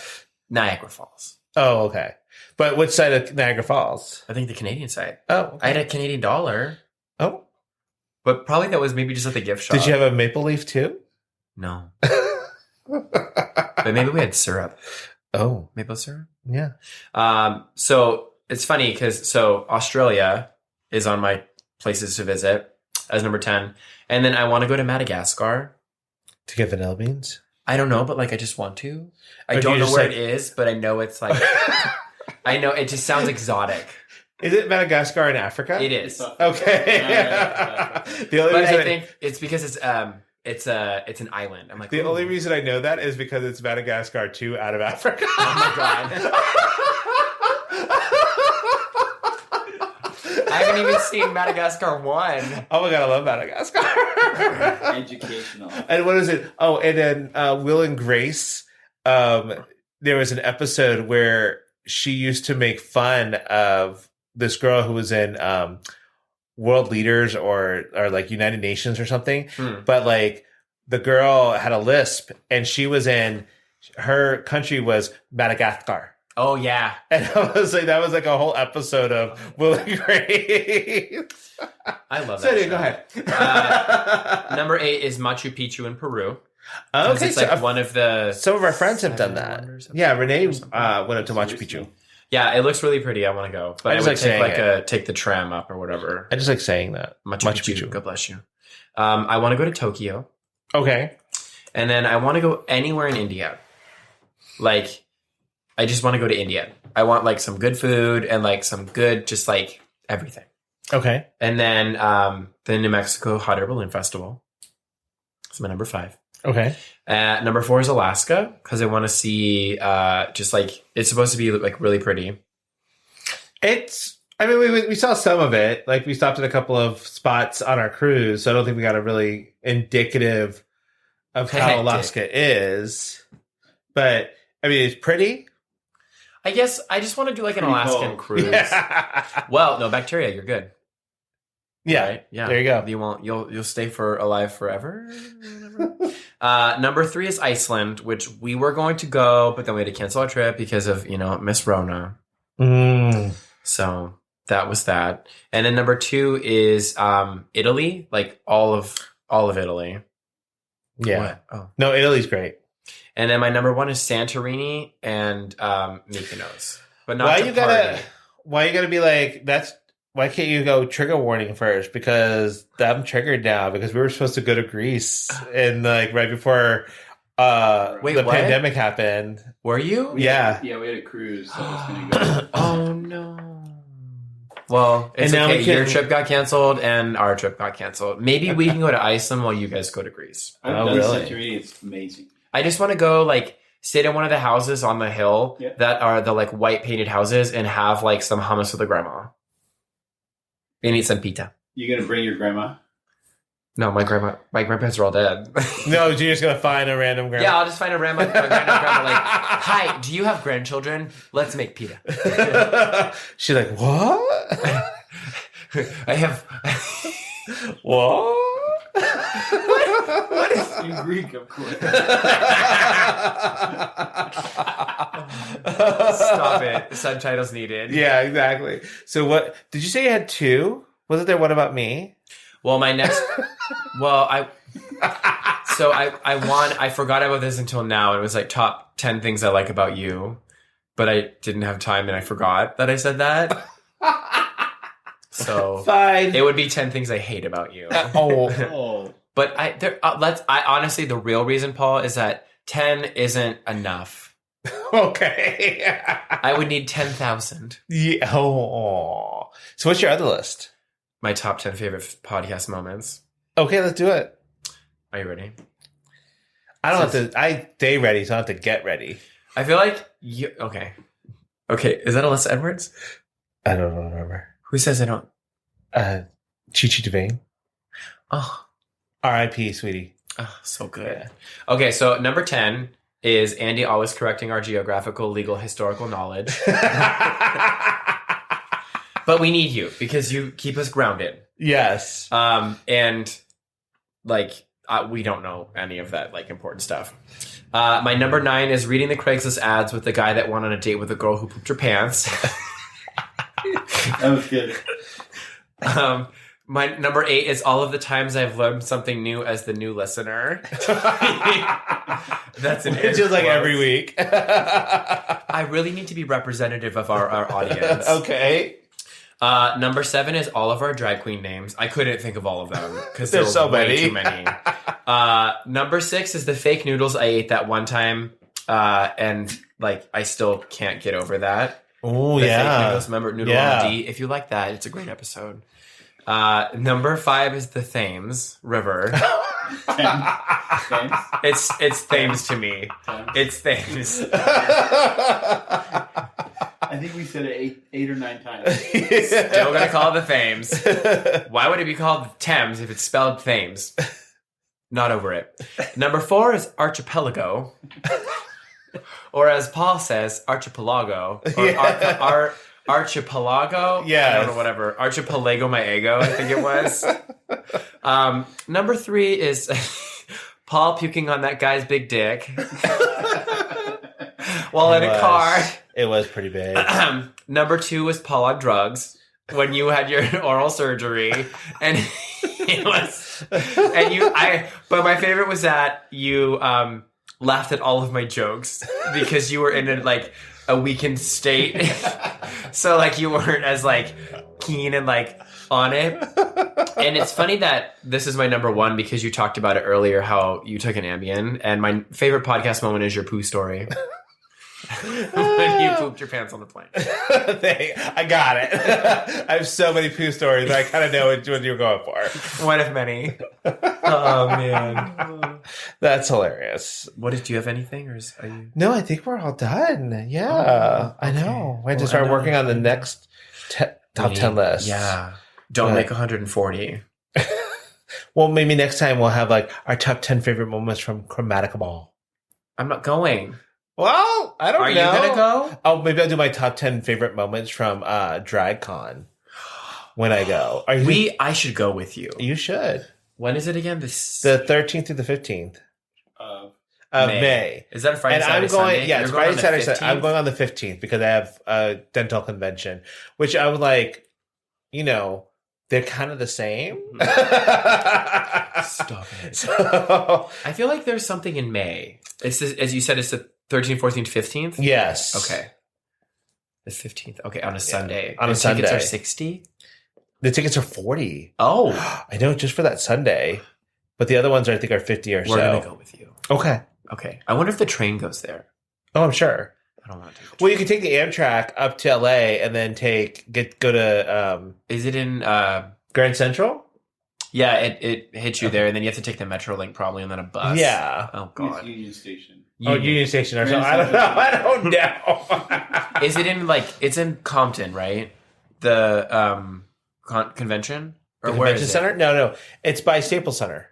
Niagara Falls. Oh, okay. But which side of Niagara Falls? I think the Canadian side. Oh, I had a Canadian dollar, oh. but probably that was maybe just at the gift shop. Did you have a maple leaf too? No. But maybe we had syrup. Oh, Maple syrup? yeah. So it's funny because Australia is on my places to visit as number 10. And then I want to go to Madagascar. To get vanilla beans? I don't know, but like I just want to. I Or do don't you know just, where like- it is, but I know it's like I know it just sounds exotic. Is it Madagascar in Africa? It is. Okay. Yeah. The only But reason I think it's because it's an island. I'm like, the ooh. only reason I know that is because it's Madagascar 2 out of Africa. Oh my god. I haven't even seen Madagascar 1. Oh my god, I love Madagascar. Educational. And what is it? Oh, and then Will and Grace. There was an episode where she used to make fun of this girl who was in World Leaders or like United Nations or something. Hmm. But like the girl had a lisp, and she was in her country was Madagascar. Oh yeah. And I was like, that was like a whole episode of Will and Grace. I love that. So anyway, show. go ahead. Number 8 is Machu Picchu in Peru. Okay, It's like one of the some of our friends have done Seven that. Wonders of Yeah, the Renee World or something. went up to Machu Picchu. Yeah, it looks really pretty. I want to go, but I I just would like take saying like it. take the tram up or whatever. I just like saying that. Machu Picchu. God bless you. I want to go to Tokyo, Okay. and then I want to go anywhere in India. Like, I just want to go to India. I want like some good food and like some good, just like everything. Okay. And then the New Mexico Hot Air Balloon Festival. That's my number 5. Okay. Number 4 is Alaska because I want to see just like it's supposed to be like really pretty. I mean, we saw some of it. Like, we stopped at a couple of spots on our cruise, so I don't think we got a really indicative of how Alaska is. But, I mean, it's pretty. I guess I just want to do like an Pretty Alaskan cold. cruise. Yeah. Well, no bacteria. You're good. Yeah. Right? Yeah. There you go. You won't. You'll stay alive forever. Number 3 is Iceland, which we were going to go, but then we had to cancel our trip because of Miss Rona. So that was that. And then number 2 is Italy, like all of Italy. Yeah. What? Oh. No, Italy's great. And then my number 1 is Santorini and Mykonos, but not Why to you party. gotta be like, why can't you go trigger warning first? Because I'm triggered now because we were supposed to go to Greece and like right before Wait, the what? pandemic happened. Were you? Yeah. Yeah, we had a cruise that was going to go. Oh no. Well, it's And now we okay. can- Your trip got canceled and our trip got canceled. Maybe we can go to Iceland while you guys go to Greece. I've Oh, done really? Santorini. It's amazing. I just want to go like sit in one of the houses on the hill Yeah. that are the like white painted houses and have like some hummus with a grandma. And eat some pita. You going to bring your grandma? No, my grandparents are all dead. No, you're just gonna find a random grandma. Yeah, I'll just find a grandma like, hi, do you have grandchildren? Let's make pita. She's like, what? I have. What? What is In Greek, of course. Stop it. Subtitles needed. Yeah, exactly. So what did you say you had 2? Wasn't there one about me? Well, my next. Well, I forgot about this until now. It was like top 10 things I like about you, but I didn't have time and I forgot that I said that. So Fine. it would be 10 things I hate about you. Oh. But I honestly, the real reason, Paul, is that 10 isn't enough. Okay. I would need 10,000. Yeah. Oh. So what's your other list? My top 10 favorite podcast moments. Okay, let's do it. Are you ready? I don't have to. I stay ready, so I don't have to get ready. I feel like you. Okay. Okay. Is that Alyssa Edwards? I don't remember. Who says I don't? Chi-Chi DeVane. Oh, R.I.P. Sweetie. so good. Okay, so number 10 is Andy always correcting our geographical, legal, historical knowledge. But we need you because you keep us grounded. Yes. And like we don't know any of that like important stuff. My number 9 is reading the Craigslist ads with the guy that went on a date with a girl who pooped her pants. That was good. My number 8 is all of the times I've learned something new as the new listener. That's an It's just like every week. I really need to be representative of our audience. Okay. Number 7 is all of our drag queen names. I couldn't think of all of them because There's so way many. too many. Number 6 is the fake noodles I ate that one time, and like I still can't get over that. Oh The fake yeah. noodles. Remember Noodle Yeah. on D? If you like that, it's a great episode. Number 5 is the Thames River. Thanks. It's Thames to me. Thanks. It's Thames. I think we said it 8 or 9 times. Still gonna call it the Thames. Why would it be called Thames if it's spelled Thames? Not over it. Number 4 is Archipelago. Or as Paul says, Archipelago. Or Archipelago? Yes. I don't know, whatever. Archipelago my ego, I think it was. Number 3 is Paul puking on that guy's big dick while in a car. It was pretty big. Number 2 was Paul on drugs when you had your oral surgery, and it was, but my favorite was that you laughed at all of my jokes because you were in a weakened state, so like you weren't as like keen and like on it. And it's funny that this is my number 1 because you talked about it earlier how you took an Ambien, and my favorite podcast moment is your poo story. When you pooped your pants on the plane. I got it. I have so many poo stories. I kind of know what you're going for. One of many. Oh man, that's hilarious. What did you have anything, or are you? No, I think we're all done. Yeah, I know. We have to start working on the next top 10 list. Yeah, don't make 140. Well, maybe next time we'll have like our top 10 favorite moments from Chromatica Ball. I'm not going. Well, I don't know. Are you gonna go? Oh, maybe I'll do my top 10 favorite moments from DragCon when I go. I should go with you. You should. When is it again? The 13th through the 15th of May. Is that a Friday, and Saturday, I'm going, Sunday? yeah, it's Friday, Saturday, Sunday. I'm going on the 15th because I have a dental convention, which I was like, they're kind of the same. Stop it. So, I feel like there's something in May. It's this, as you said, it's the 13th, 14th, 15th? Yes. Okay. The 15th. Okay, on a Sunday. On a Sunday. Tickets are 60? The tickets are 40. Oh. I know, just for that Sunday. But the other ones I think are 50 or so. We're going to go with you. Okay. Okay. I wonder if the train goes there. Oh, I'm sure. I don't want to take the train. Well, you can take the Amtrak up to LA and then go to is it in Grand Central? Yeah, it hits you there, and then you have to take the Metrolink probably, and then a bus. Yeah. Oh god. Union Station. Union Station or something. I don't know. Is it in it's in Compton, right? The convention or The where convention is center? it? No. It's by Staples Center.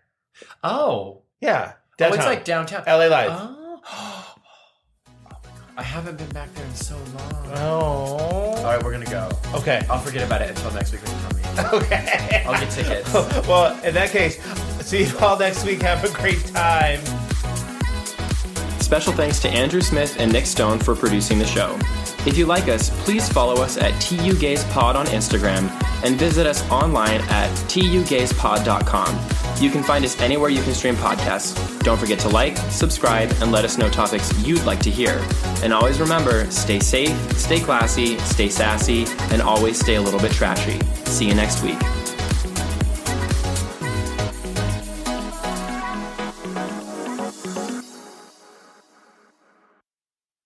Oh. Yeah. Downtown. Oh, it's like downtown. LA Live. Oh. Oh my god. I haven't been back there in so long. Oh. All right, we're gonna go. Okay. I'll forget about it until next week when you tell me. Okay. I'll get tickets. Well, in that case, see you all next week. Have a great time. Special thanks to Andrew Smith and Nick Stone for producing the show. If you like us, please follow us at tugayspod on Instagram and visit us online at tugayspod.com. You can find us anywhere you can stream podcasts. Don't forget to like, subscribe, and let us know topics you'd like to hear. And always remember, stay safe, stay classy, stay sassy, and always stay a little bit trashy. See you next week.